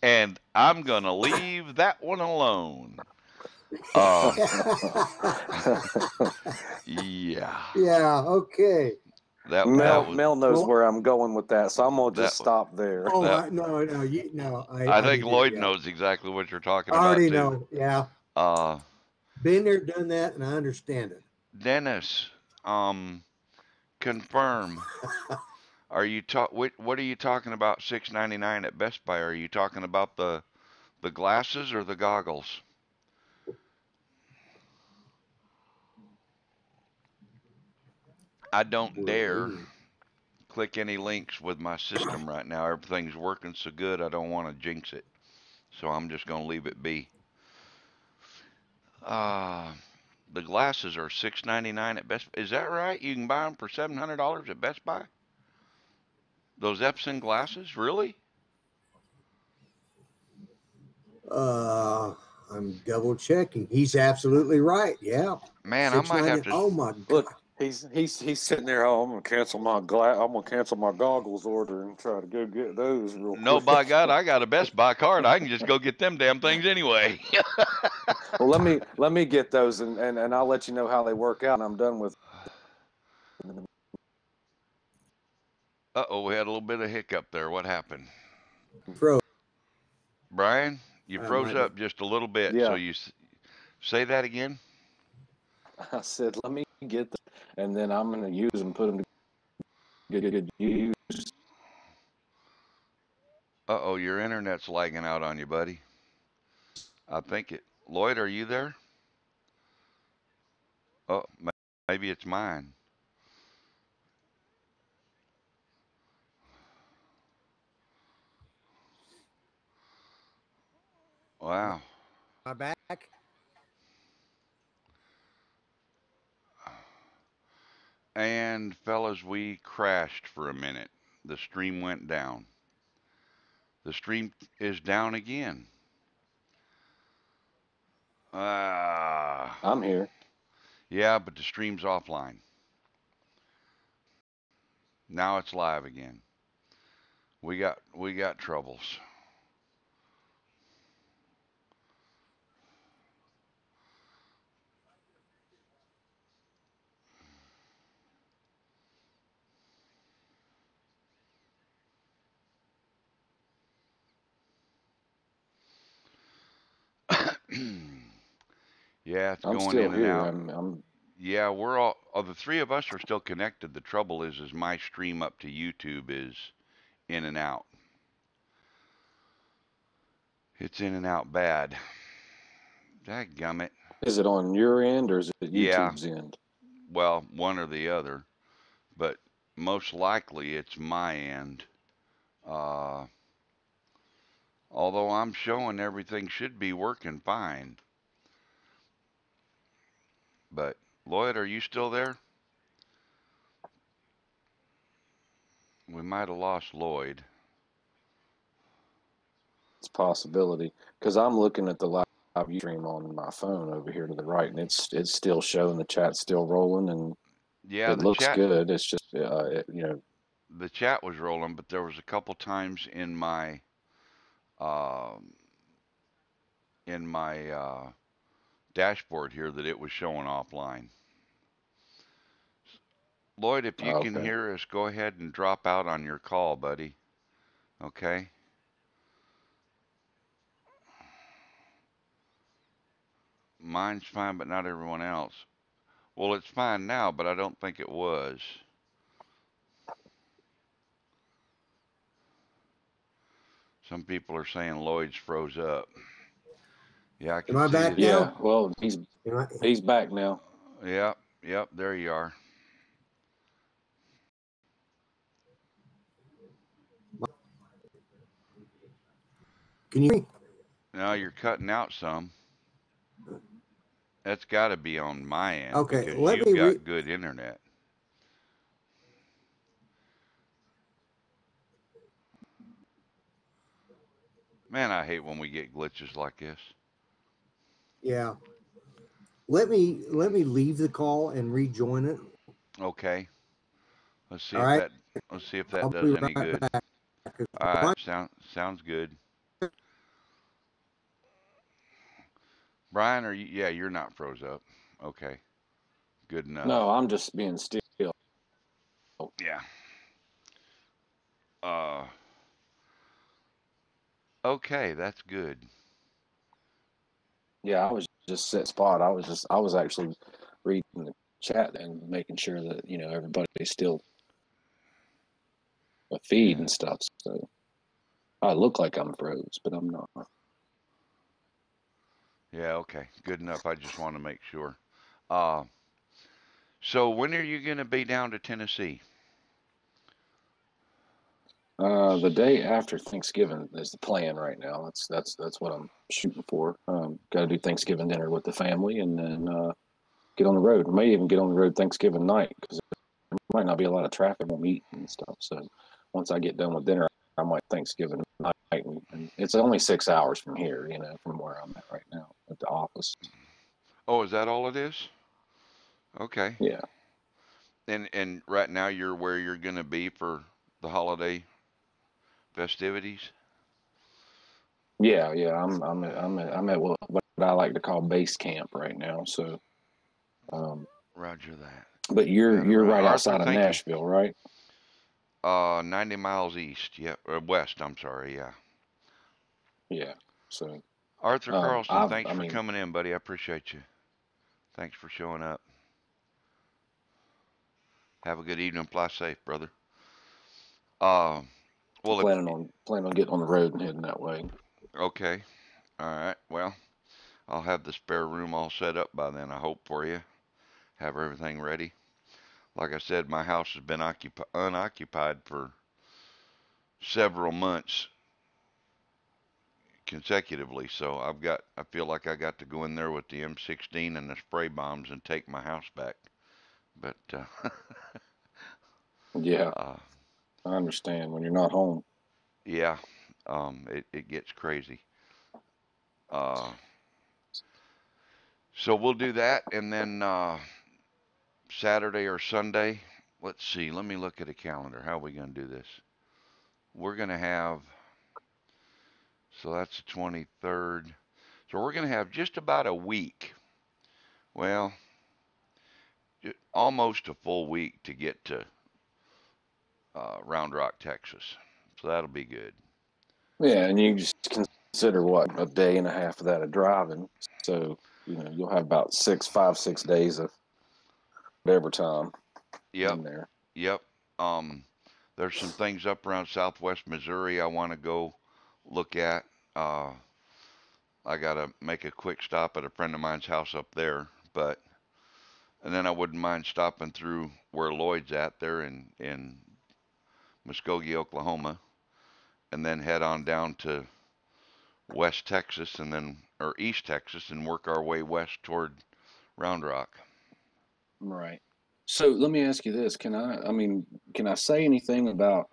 And I'm going to leave that one alone. Uh, yeah. Yeah. Okay. That Well. was Mel knows Well. where I'm going with that, so I'm gonna that just stop there. Oh, that no. I I think need to. Lloyd Yeah. knows exactly what you're talking I about already too. know. Yeah. Uh, Been there, done that, and I understand it. Dennis, confirm. Are you what are you talking about 6.99 at Best Buy? Are you talking about the glasses or the goggles? I don't We're dare waiting. click any links with my system right now. Everything's working so good, I don't want to jinx it. So I'm just going to leave it be. Uh, the glasses are $6.99 at Best Buy. Is that right? You can buy them for $700 at Best Buy? Those Epson glasses? Really? Uh, I'm double checking. He's absolutely right. Yeah, Man, I might have 690. to. Oh my Look, God. he's sitting there. Oh, I'm gonna cancel my goggles order and try to go get those real No, by quick. God, I got a Best Buy card. I can just go get them damn things anyway. Well, let me get those and I'll let you know how they work out. And I'm done with. Uh-oh, we had a little bit of hiccup there. What happened? Froze. Brian, you froze Might be. up just a little bit. So Yeah, you say that again? I said let me get them, and then I'm gonna use them, put them to good use. Uh-oh, your internet's lagging out on you, buddy. I think it. Lloyd, are you there? Oh, maybe it's mine. Wow. My back. And fellas, we crashed for a minute. The stream went down. The stream is down again. Ah, I'm here. yeah, but the stream's offline. Now it's live again. We got troubles. Yeah, it's I'm going still in and here. out. I'm Yeah, we're all the three of us are still connected. The trouble is my stream up to YouTube is in and out. It's in and out bad. Dadgummit. Is it on your end or is it Yeah, YouTube's end? well, one or the other, but most likely it's my end. Uh, although I'm showing everything should be working fine. But Lloyd, are you still there? We might have lost Lloyd. It's a possibility because I'm looking at the live stream on my phone over here to the right, and it's still showing the chat's still rolling, and Yeah, it looks good. It's just the chat was rolling, but there was a couple times um in my dashboard here that it was showing offline. Lloyd, if you can okay. hear us, go ahead and drop out on your call, buddy. Okay? Mine's fine, but not everyone else. Well, it's fine now, but I don't think it was. Some people are saying Lloyd's froze up. Yeah, I Am can I see back his. Yeah, now? well, Am I, he's back now. Yep, yep, there you are. can you hear me? Now you're cutting out some. That's got to be on my end Okay, because let you've me got good internet. Man, I hate when we get glitches like this. yeah. Let me leave the call and rejoin it. Okay, let's see All if right. that let's see if that I'll does be any right good. back. All right, sounds good. Brian, are you? Yeah, you're not froze up. Okay, good enough. No, I'm just being still. Yeah. Uh. Okay, that's good. Yeah, I was just set spot. I was actually reading the chat and making sure that everybody's still a feed Yeah. and stuff. So I look like I'm froze, but I'm not. Yeah. Okay. Good enough. I just want to make sure. Uh. So when are you going to be down to Tennessee? The day after Thanksgiving is the plan right now. That's what I'm shooting for. Got to do Thanksgiving dinner with the family, and then get on the road. We may even get on the road Thanksgiving night because there might not be a lot of traffic on meet and stuff. So once I get done with dinner, I might Thanksgiving night, and it's only 6 hours from here, from where I'm at right now at the office. Oh, is that all it is? Okay. Yeah, And right now you're where you're going to be for the holiday festivities? yeah. I'm at what I like to call base camp right now. So, um, Roger that. but you're Got it you're right. right Arthur, outside of thank you. Nashville, right? 90 miles east. Yep. Or west, I'm sorry. Yeah. Yeah. So, Arthur Carlson, I thanks for mean, coming in, buddy. I appreciate you. Thanks for showing up. Have a good evening. Fly safe, brother. Uh, well, if planning on getting on the road and heading that way. okay, all right. Well, I'll have the spare room all set up by then. I hope for you. Have everything ready. Like I said, my house has been unoccupied for several months consecutively. So I feel like I got to go in there with the M16 and the spray bombs and take my house back. But Yeah, uh, I understand when you're not home. yeah, it gets crazy. Uh, so we'll do that, and then Saturday or Sunday. Let's see. Let me look at a calendar. How are we going to do this? We're going to have, so that's the 23rd. So we're going to have just about a week. Well, almost a full week to get to Round Rock, Texas. So that'll be good. Yeah, and you just consider what a day and a half of that of driving. So you'll have about 6 days of whatever time Yep, in there. yep. Um, there's some things up around Southwest Missouri I want to go look at. Uh, I got to make a quick stop at a friend of mine's house up there, but and then I wouldn't mind stopping through where Lloyd's at there in Muskogee, Oklahoma, and then head on down to West Texas and then or East Texas and work our way west toward Round Rock. Right. So let me ask you this: can I say anything about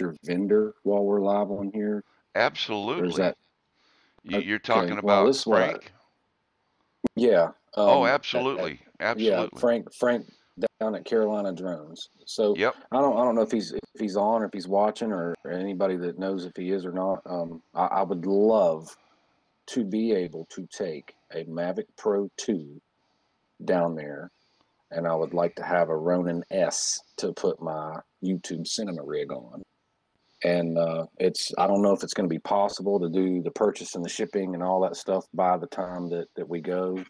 your vendor while we're live on here, or is Absolutely. that You're okay? talking Well, about this is what I Frank? yeah Oh, at absolutely. yeah Absolutely. Frank down at Carolina Drones. So Yep. I don't know if he's on or if he's watching or anybody that knows if he is or not. I would love to be able to take a Mavic Pro 2 down there, and I would like to have a Ronin S to put my YouTube cinema rig on. And I don't know if it's going to be possible to do the purchase and the shipping and all that stuff by the time that we go,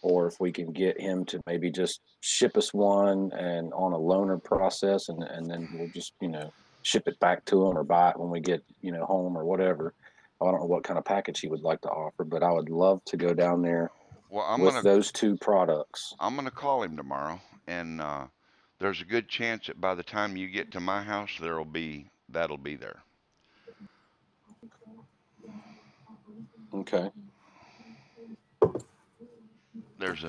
or if we can get him to maybe just ship us one and on a loaner process, and then we'll just ship it back to him or buy it when we get home or whatever. I don't know what kind of package he would like to offer, but I would love to go down there Well, with those two products. I'm gonna call him tomorrow, and there's a good chance that by the time you get to my house, that'll be there. Okay. There's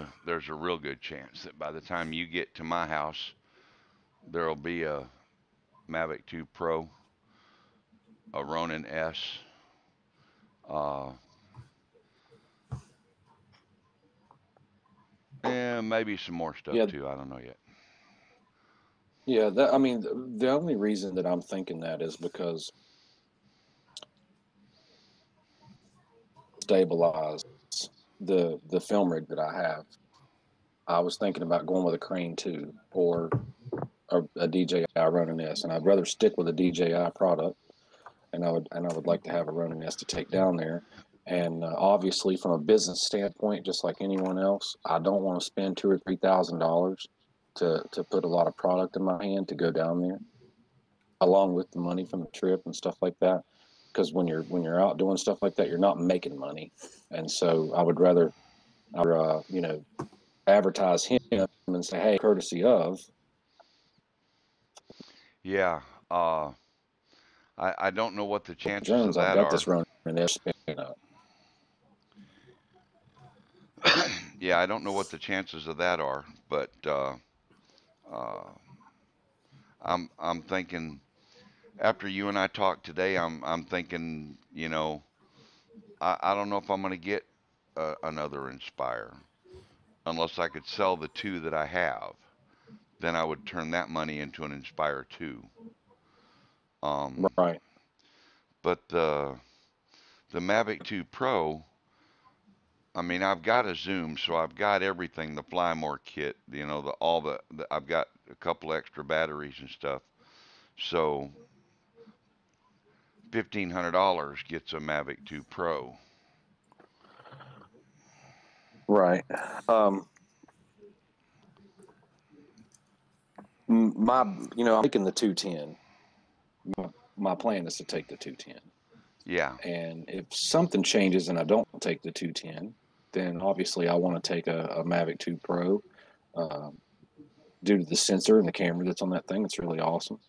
a real good chance that by the time you get to my house, there'll be a Mavic 2 Pro, a Ronin S, uh, and maybe some more stuff Yeah, too. I don't know yet. yeah. The only reason that I'm thinking that is because stabilize the film rig that I have. I was thinking about going with a crane too, or a DJI Ronin S, and I'd rather stick with a DJI product. And I would like to have a Ronin S to take down there. And obviously, from a business standpoint, just like anyone else, I don't want to spend $2,000 or $3,000 to put a lot of product in my hand to go down there, along with the money from the trip and stuff like that. Because when you're out doing stuff like that, you're not making money, and so I would rather advertise him and say, hey, courtesy of Yeah. I don't know what the chances of drones, I've that got are. this running and they're spinning up. Yeah, I don't know what the chances of that are, but uh, I'm thinking after you and I talked today, I'm thinking, I don't know if I'm going to get another Inspire unless I could sell the two that I have. Then I would turn that money into an Inspire 2. Um, Right. but the Mavic 2 Pro, I mean, I've got a zoom, so I've got everything, the Fly More kit, I've got a couple extra batteries and stuff. So $1,500 gets a Mavic 2 Pro. Right. Um, I'm taking the 210. My plan is to take the 210. Yeah, And if something changes and I don't take the 210, then obviously I want to take a Mavic 2 Pro um, due to the sensor and the camera that's on that thing. It's really awesome.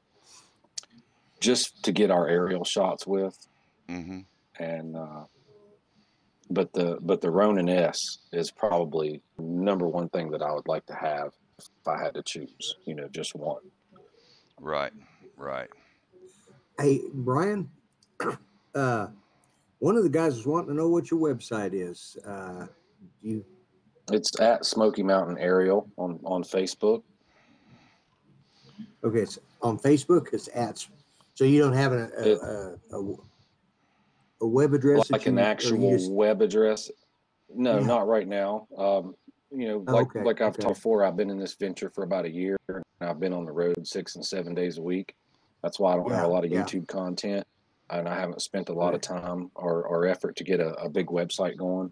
Just to get our aerial shots with, mm-hmm. and but the Ronin S is probably number one thing that I would like to have if I had to choose. Just one. Right, right. Hey, Brian, uh, one of the guys was wanting to know what your website is. You It's at Smokey Mountain Aerial on Facebook. okay? It's on Facebook. It's at. So you don't have It a web address that like an you or you actual just web address. No, yeah. not right now. Oh, Like okay, I've okay, talked before, I've been in this venture for about a year, and I've been on the road 6 and 7 days a week. That's why I don't have a yeah, lot of yeah, YouTube content, and I haven't spent a lot of right, time or effort to get a big website going.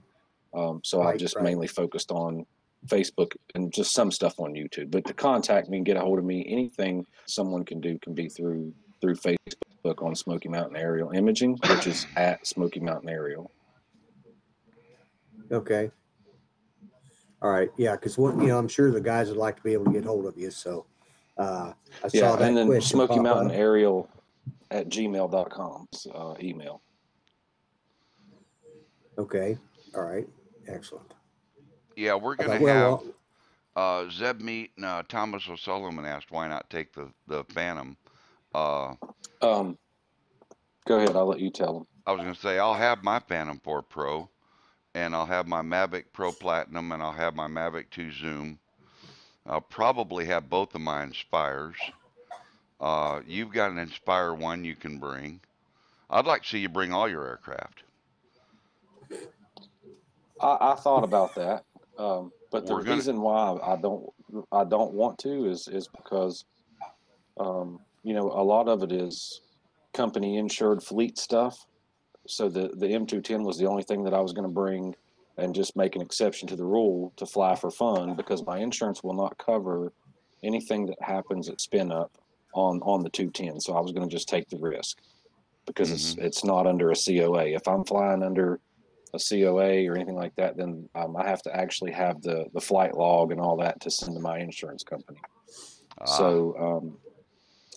So I've right, just right. mainly focused on Facebook and just some stuff on YouTube. But to contact me and get a hold of me, anything someone can do can be through Facebook on Smoky Mountain Aerial Imaging, which is at Smoky Mountain Aerial. Okay, all right, yeah. Because I'm sure the guys would like to be able to get hold of you. So I Yeah, saw and that then question Smoky pop Mountain up. Aerial at gmail.com email. Okay, all right, excellent. Yeah, we're I gonna thought, well, have well, Zeb Meat and Thomas O'Sullivan asked why not take the Phantom. Uh, Um, Go ahead, I'll let you tell them. I was gonna say I'll have my Phantom 4 Pro, and I'll have my Mavic Pro Platinum, and I'll have my Mavic 2 Zoom. I'll probably have both of my Inspires. You've got an Inspire 1 you can bring. I'd like to see you bring all your aircraft. I thought about that, but the We're gonna. reason why I don't want to is because a lot of it is company insured fleet stuff. So the M210 was the only thing that I was going to bring and just make an exception to the rule to fly for fun because my insurance will not cover anything that happens at spin up on the 210. So I was going to just take the risk because it's Mm-hmm. it's not under a COA. If I'm flying under a COA or anything like that, then I have to actually have the flight log and all that to send to my insurance company. Ah, So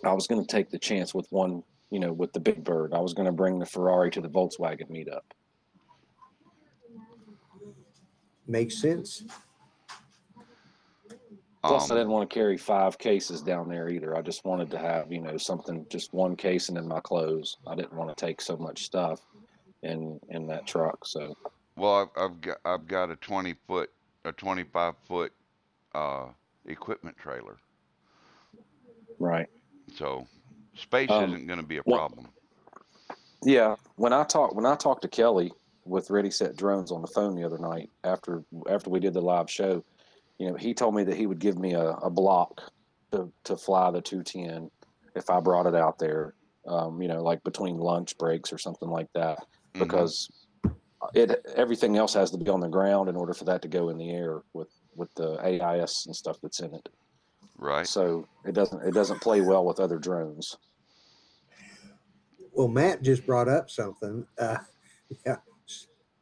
I was going to take the chance with one, with the big bird. I was going to bring the Ferrari to the Volkswagen meetup. makes sense. Plus, I didn't um, want to carry 5 cases down there either. I just wanted to have, something, just one case and then my clothes. I didn't want to take so much stuff in that truck. So, well, I've got a 20-foot, a 25-foot uh, equipment trailer, right. so space Um, isn't going to be a well, problem. yeah. When I talked to Kelly with Ready Set Drones on the phone the other night after we did the live show, he told me that he would give me a block to fly the 210 if I brought it out there, like between lunch breaks or something like that, Mm-hmm. because everything else has to be on the ground in order for that to go in the air with the AIS and stuff that's in it. Right. So it doesn't play well with other drones. Well, Matt just brought up something. Yeah,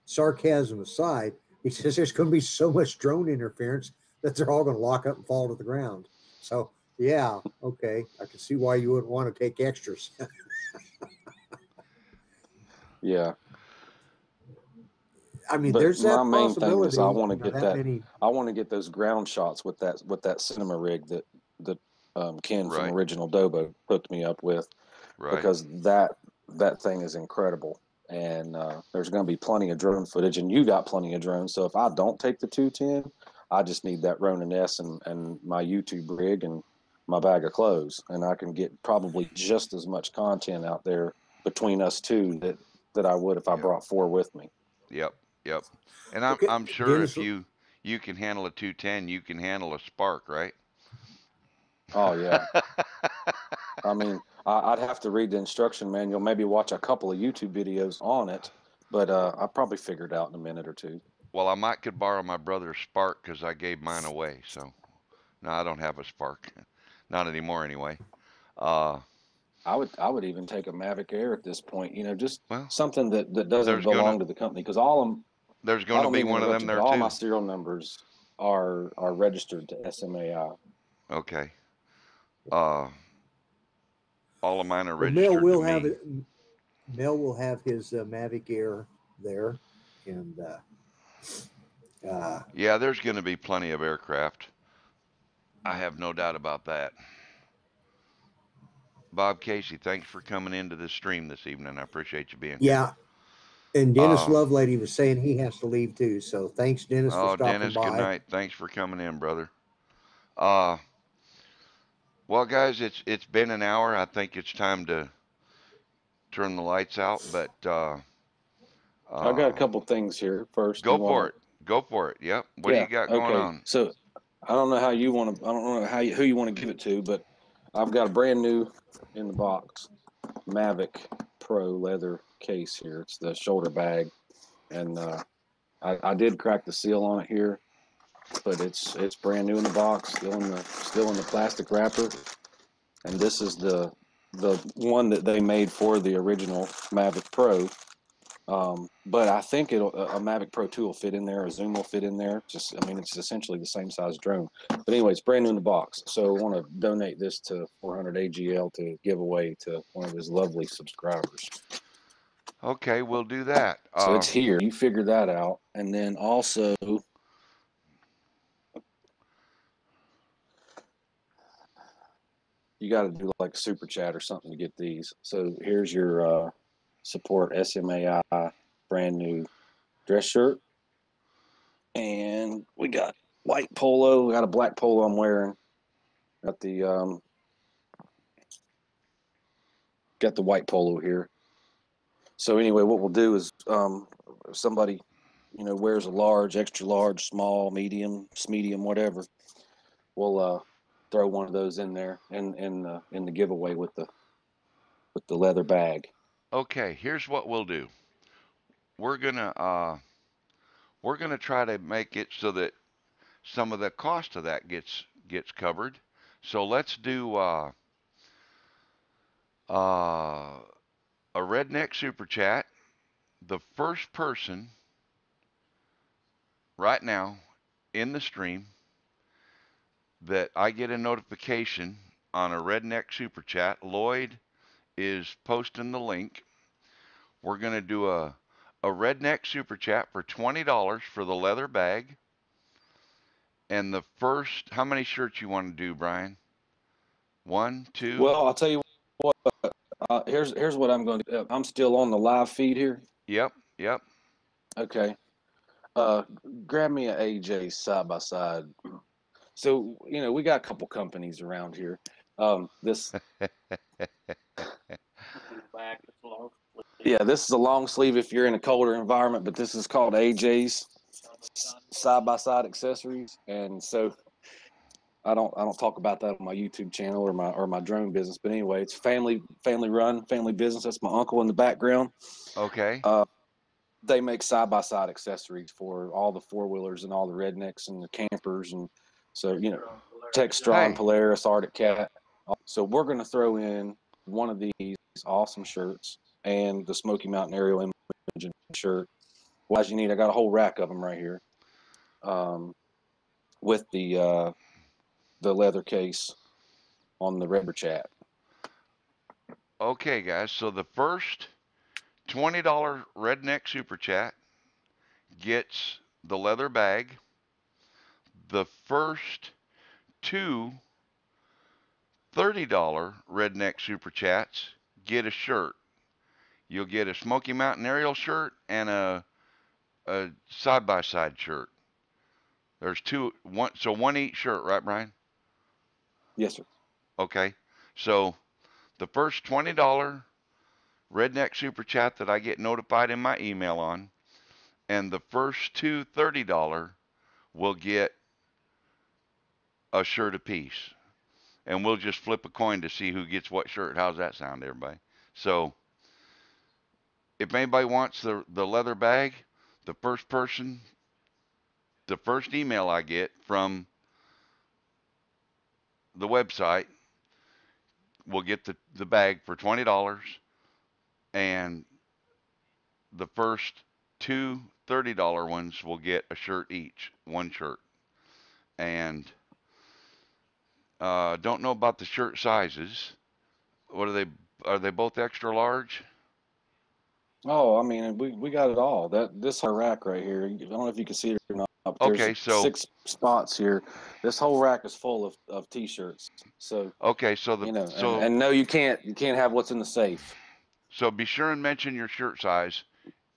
sarcasm aside, he says there's going to be so much drone interference. that they're all going to lock up and fall to the ground. So yeah, okay, I can see why you wouldn't want to take extras. Yeah. I mean, But there's my that main thing is possibility. I want to You know, get that that. many. I want to get those ground shots with that cinema rig that Ken from Right. Original Dobo hooked me up with, Right. because that thing is incredible. And there's going to be plenty of drone footage, and you got plenty of drones. So if I don't take the 210, I just need that Ronin S and my YouTube rig and my bag of clothes, and I can get probably just as much content out there between us two that I would if I Yep. brought four with me. Yep. Yep. And Okay, I'm sure Dennis. if you can handle a 210, you can handle a Spark, right? Oh yeah. I mean, I'd have to read the instruction manual, maybe watch a couple of YouTube videos on it, but I probably figure it out in a minute or two. Well, I might could borrow my brother's Spark because I gave mine away. So no, I don't have a Spark, not anymore anyway. Uh, I would even take a Mavic Air at this point, just well, something that doesn't there's gonna belong to the company, because there's I gonna don't be mean to one of interrupt them you, but there all my too. serial numbers are registered to SMAI. Okay. Uh, all of mine are Well, Mel registered to will have me. it. Mel will have his Mavic Air there, and uh, Yeah, there's gonna be plenty of aircraft. I have no doubt about that. Bob Casey, thanks for coming into this stream this evening. I appreciate you being here. yeah. And Dennis Uh, Lovelady was saying he has to leave too. So thanks, Dennis, for oh, stopping Dennis, good by. night. Thanks for coming in, brother. Uh, well, guys, it's been an hour. I think it's time to turn the lights out, but I got a uh, couple things here. First, go you want for to? it. Go for it. Yep. What do you Yeah, got going okay. on? So I don't know how you want to. I don't know who you want to give it to, but I've got a brand new in the box Mavic Pro leather case here. It's the shoulder bag, and I did crack the seal on it here, but it's brand new in the box, still in the plastic wrapper. And this is the one that they made for the original Mavic Pro. But I think a Mavic Pro 2 will fit in there, a Zoom will fit in there. I mean, it's essentially the same size drone. But anyway, it's brand new in the box. So I want to donate this to 400 AGL to give away to one of his lovely subscribers. Okay, we'll do that. So it's here. You figure that out. And then also, you got to do like a super chat or something to get these. So here's your support SMAI brand new dress shirt. And we got white polo. We got a black polo I'm wearing. Got the white polo here. So anyway, what we'll do is if somebody wears a large, extra large, small, medium, whatever, we'll throw one of those in there in the giveaway with the leather bag. Okay, here's what we'll do. We're gonna uh, we're gonna try to make it so that some of the cost of that gets covered. So let's do uh, a redneck super chat. The first person right now in the stream that I get a notification on a redneck super chat, Lloyd is posting the link. We're gonna do a redneck super chat for $20 for the leather bag. And the first, how many shirts you want to do, Brian? One, two? Well, I'll tell you what. Here's what I'm going to do. I'm still on the live feed here. Yep, yep. Okay. Grab me an AJ side by side. So we got a couple companies around here. This Yeah, this is a long sleeve if you're in a colder environment, but this is called AJ's side by side accessories, and so I don't talk about that on my YouTube channel or my drone business. But anyway, it's family run, family business. That's my uncle in the background. Okay. They make side by side accessories for all the four wheelers and all the rednecks and the campers, and so Textron, Hey, Polaris, Arctic Cat. So we're going to throw in one of these awesome shirts and the Smokey Mountain Aerial Imaging shirt. Well, as you need, I got a whole rack of them right here. with the leather case on the rubber chat. Okay, guys. So the first $20 redneck super chat gets the leather bag. The first two $30 redneck super chats get a shirt. You'll get a Smokey Mountain Aerial shirt and a side-by-side shirt. There's one each shirt, right, Brian? Yes, sir. Okay. So the first $20 redneck super chat that I get notified in my email on, and the first two $30 will get a shirt apiece. And we'll just flip a coin to see who gets what shirt. How's that sound, everybody? So if anybody wants the leather bag, the first person, the first email I get from the website will get the bag for $20, and the first two $30 ones will get a shirt each, one shirt. And don't know about the shirt sizes. What are they? Are they both extra large? Oh, I mean, we got it all. This whole rack right here. I don't know if you can see it or not, but there's Okay, so 6 spots here. This whole rack is full of t-shirts. So okay, so the you know, so and no, you can't have what's in the safe. so be sure and mention your shirt size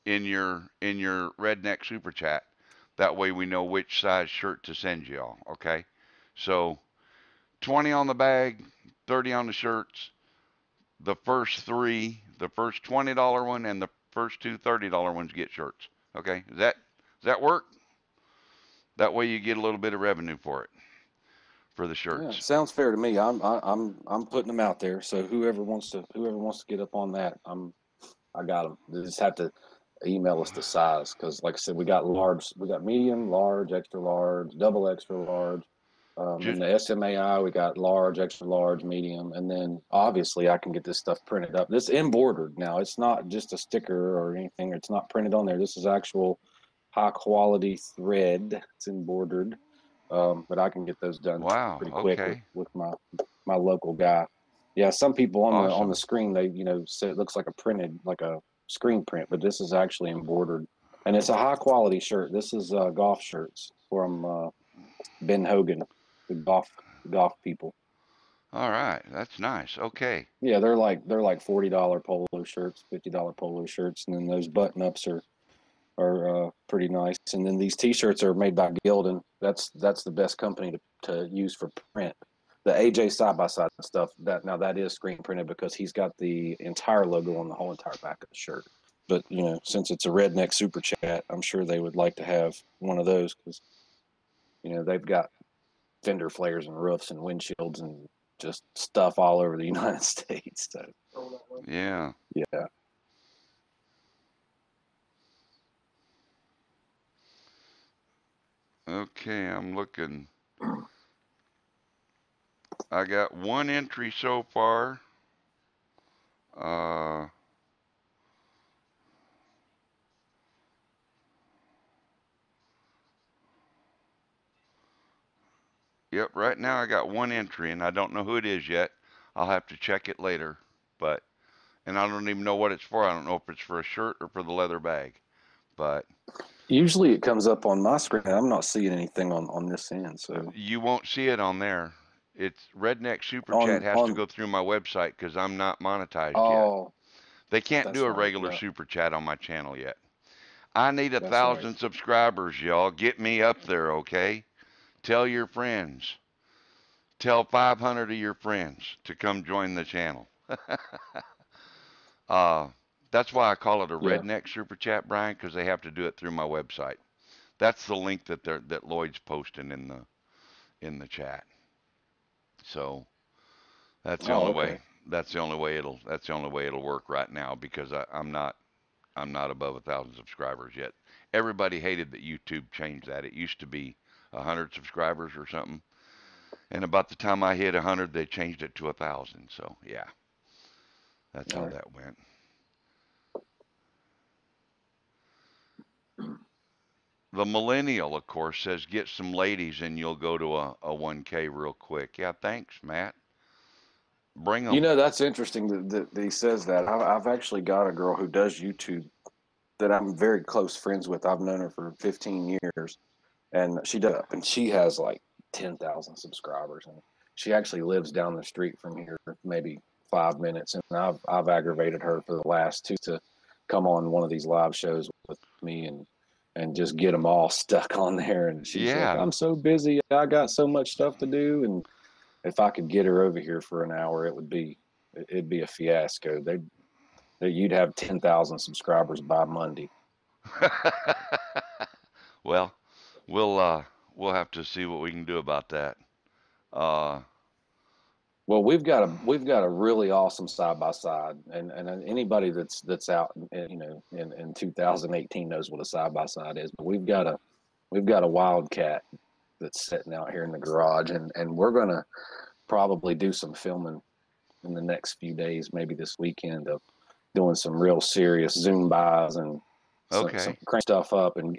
in your redneck super chat. That way we know which size shirt to send y'all. Okay, so 20 on the bag, 30 on the shirts. The first $20 one and the first two $30 ones get shirts. Okay, does that work? That way you get a little bit of revenue for it, for the Yeah, shirts. sounds fair to me. I'm putting them out there. So whoever wants to get up on that, I got them. They just have to email us the size because, like I said, we got large, we got medium, large, extra large, double extra large. In Just the SMAI, we got large, extra large, medium, and then obviously I can get this stuff printed up. This embroidered now. It's not just a sticker or anything. It's not printed on there. This is actual high quality thread. It's embroidered, but I can get those done wow. pretty quick Okay. with my local guy. Yeah, some people on the Awesome. screen they say it looks like a printed like a screen print, but this is actually embroidered, and it's a high quality shirt. This is golf shirts from Ben Hogan, the golf people. All right. That's nice. Okay. Yeah, they're like $40 polo shirts, $50 polo shirts, and then those button ups are pretty nice. And then these T-shirts are made by Gildan. That's the best company to use for print. The AJ side by side stuff that is screen printed because he's got the entire logo on the whole entire back of the shirt. But since it's a redneck super chat, I'm sure they would like to have one of those because they've got fender flares and roofs and windshields and just stuff all over the United States. So Yeah. yeah. Okay. I'm looking. I got one entry so far. Uh, yep. Right now I got one entry, and I don't know who it is yet. I'll have to check it later. But and I don't even know what it's for. I don't know if it's for a shirt or for the leather bag. But Usually it comes up on my screen. I'm not seeing anything on this end. So you won't see it on there. It's Redneck Super Chat on has to on go through my website because I'm not monetized yet. oh, They can't do that's a right. regular Yeah, super chat on my channel yet. I need a that's right. thousand subscribers, y'all. Get me up there, okay? Tell your friends. Tell 500 of your friends to come join the channel. uh, that's why I call it a Yeah. redneck super chat, Brian, because they have to do it through my website. That's the link that Lloyd's posting in the chat. So that's the Oh, only way. okay. That's the only way it'll work right now because I'm not above 1,000 subscribers yet. Everybody hated that YouTube changed that. It used to be 100 subscribers or something, and about the time I hit 100, they changed it to 1,000. So yeah, that's All how right. that went. The millennial, of course, says get some ladies and you'll go to a 1K real quick. Yeah, thanks, Matt. Bring You them. know, that's interesting that he says that. I've actually got a girl who does YouTube that I'm very close friends with. I've known her for 15 years, and she has like 10,000 subscribers, and she actually lives down the street from here, maybe 5 minutes. And I've aggravated her for the last two to come on one of these live shows with me and just get them all stuck on there. And she's like, Yeah. I'm so busy, I got so much stuff to do, and if I could get her over here for an hour, it'd be a fiasco. You'd have 10,000 subscribers by Monday. Well, we'll have to see what we can do about that. Uh, Well, we've got a really awesome side by side, and anybody that's out in 2018 knows what a side by side is. But we've got a Wildcat that's sitting out here in the garage, and we're gonna probably do some filming in the next few days, maybe this weekend, of doing some real serious zoom bys and some okay. crank stuff up and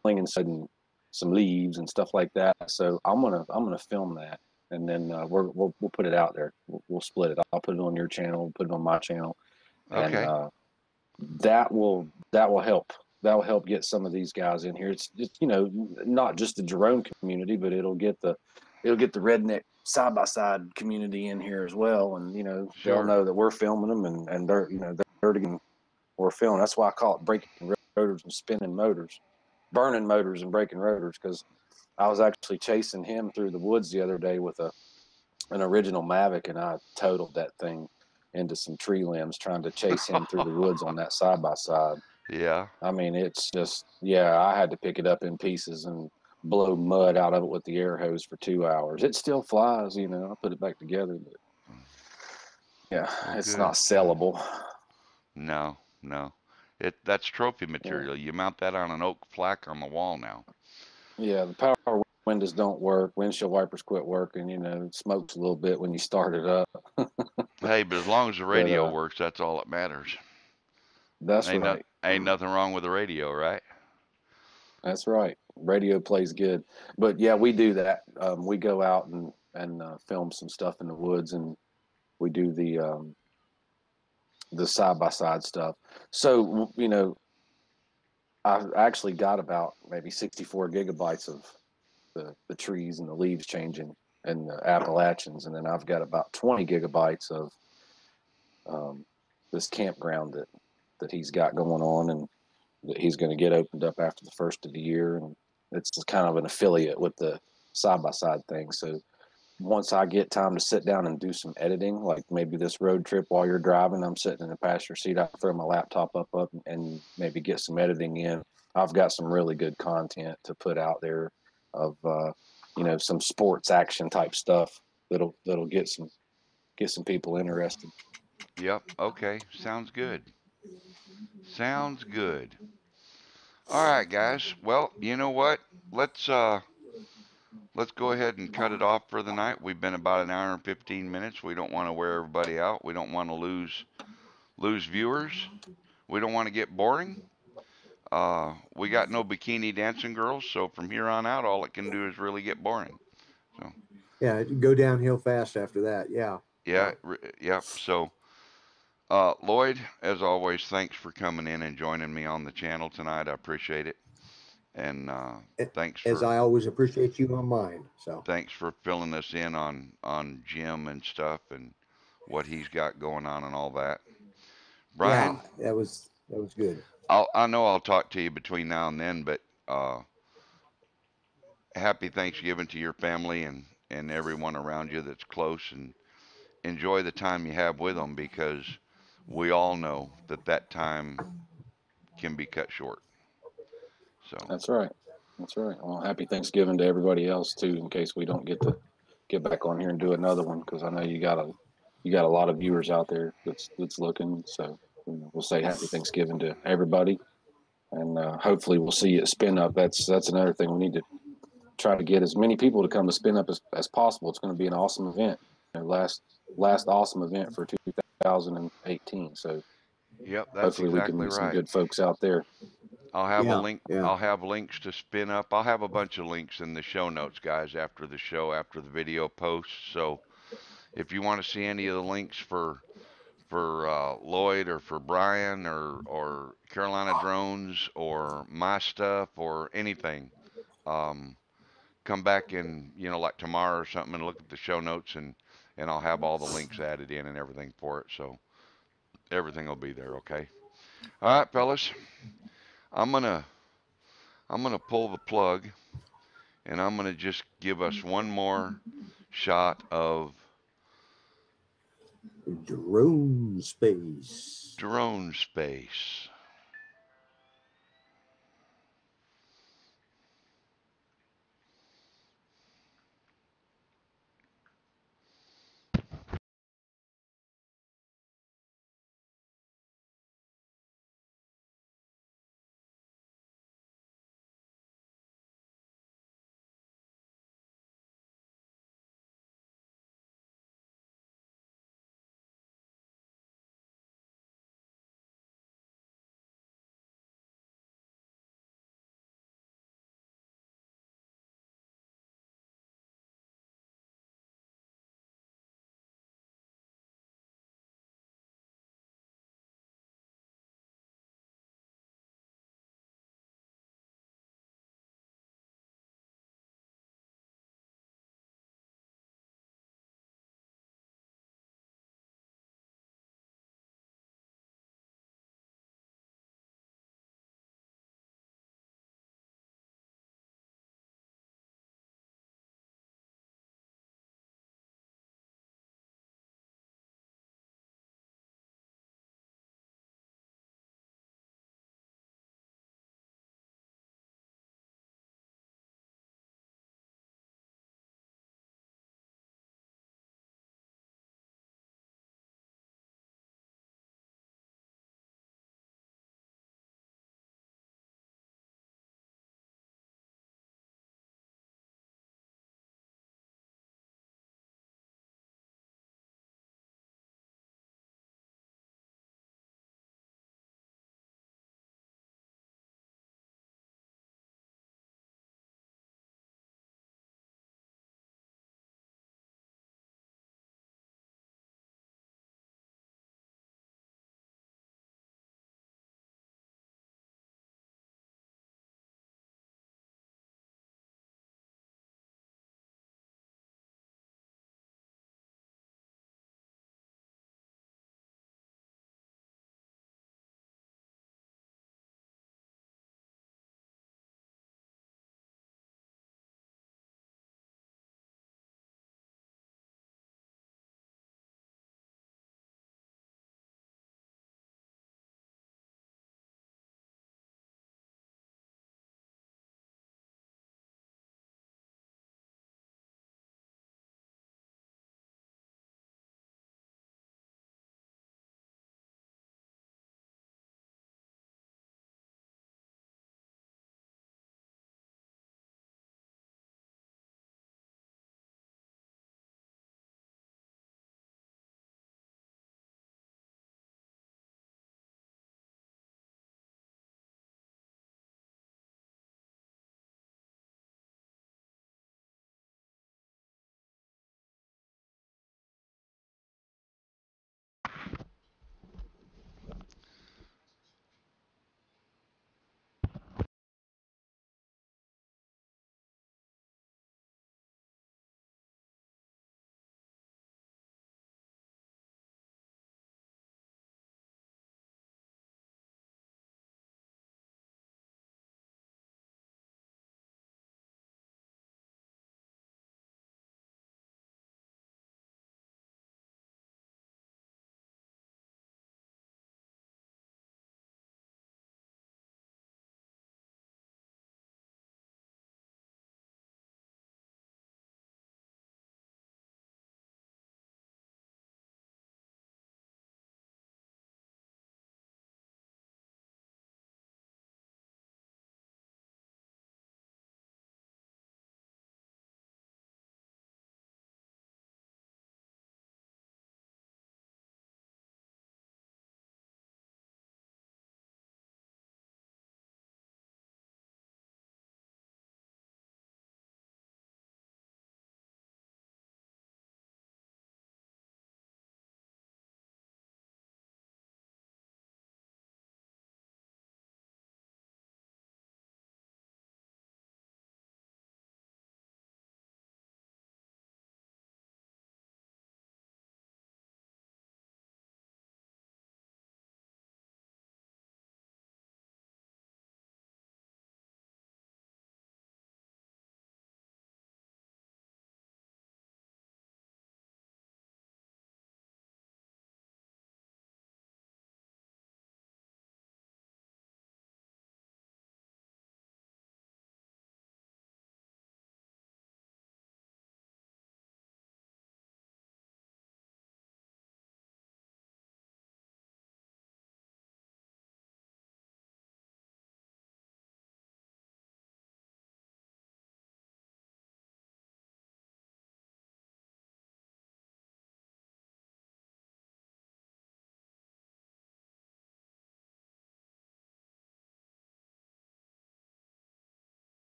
slinging some leaves and stuff like that. So I'm gonna film that, and then we'll put it out there. We'll split it. I'll put it on your channel, put it on my channel, and Okay. that will help. That will help get some of these guys in here. It's just, not just the drone community, but it'll get the redneck side by side community in here as well, and they'll Sure. know that we're filming them, and they're getting we're filming. That's why I call it breaking rotors and spinning motors, burning motors and breaking rotors, because I was actually chasing him through the woods the other day with an original Mavic, and I totaled that thing into some tree limbs trying to chase him through the woods on that side by side. Yeah. I mean, it's just, yeah, I had to pick it up in pieces and blow mud out of it with the air hose for 2 hours. It still flies, I put it back together, but yeah, Well, it's good. not Good. sellable. No, no. That's trophy Yeah. material. You mount that on an oak plaque on the wall now. Yeah, the power windows don't work. Windshield wipers quit working. It smokes a little bit when you start it up. Hey, but as long as the But radio works, that's all that matters. that's right. Ain't nothing wrong with the radio, right? That's right. Radio plays good. But yeah, we do that. We go out and film some stuff in the woods, and we do the side by side stuff. So I've actually got about maybe 64 gigabytes of the trees and the leaves changing and the Appalachians, and then I've got about 20 gigabytes of this campground that he's got going on, and that he's going to get opened up after the first of the year, and it's kind of an affiliate with the side by side thing. So once I get time to sit down and do some editing, like maybe this road trip while you're driving, I'm sitting in the passenger seat, I throw my laptop up and maybe get some editing in. I've got some really good content to put out there of some sports action type stuff that'll get some people interested. Yep. Okay. Sounds good. Sounds good. All right, guys. Well, you know what? Let's uh let's go ahead and cut it off for the night. We've been about an hour and 15 minutes. We don't want to wear everybody out. We don't want to lose viewers. We don't want to get boring. We got no bikini dancing girls, so from here on out, all it can do is really get boring. So, Yeah, go downhill fast after that. Yeah, yeah, yeah, yep. So, Lloyd, as always, thanks for coming in and joining me on the channel tonight. I appreciate it, and thanks as for I always appreciate you on mine. So thanks for filling us in on Jim and stuff and what he's got going on and all that. yeah, Brian, that was good. I know I'll talk to you between now and then, but happy Thanksgiving to your family and everyone around you that's close, and enjoy the time you have with them, because we all know that time can be cut short. So, That's right. That's right. Well, happy Thanksgiving to everybody else too, in case we don't get to get back on here and do another one, because I know you got a lot of viewers out there that's looking. So we'll say happy Thanksgiving to everybody, and hopefully we'll see you at Spin Up. That's another thing, we need to try to get as many people to come to Spin Up as possible. It's going to be an awesome event. Last awesome event for 2018. So yep, that's hopefully we can exactly meet some right. good folks out there. I'll have a Yeah, link. yeah. I'll have links to spin up. I'll have a bunch of links in the show notes, guys, after the show, after the video posts. So if you want to see any of the links for Lloyd or for Brian or Carolina Drones or my stuff or anything, um, come back and like tomorrow or something and look at the show notes and I'll have all the links added in and everything for it. So everything will be there. Okay. All right, fellas. I'm gonna I'm gonna pull the plug and I'm gonna just give us one more shot of Drone space. drone space.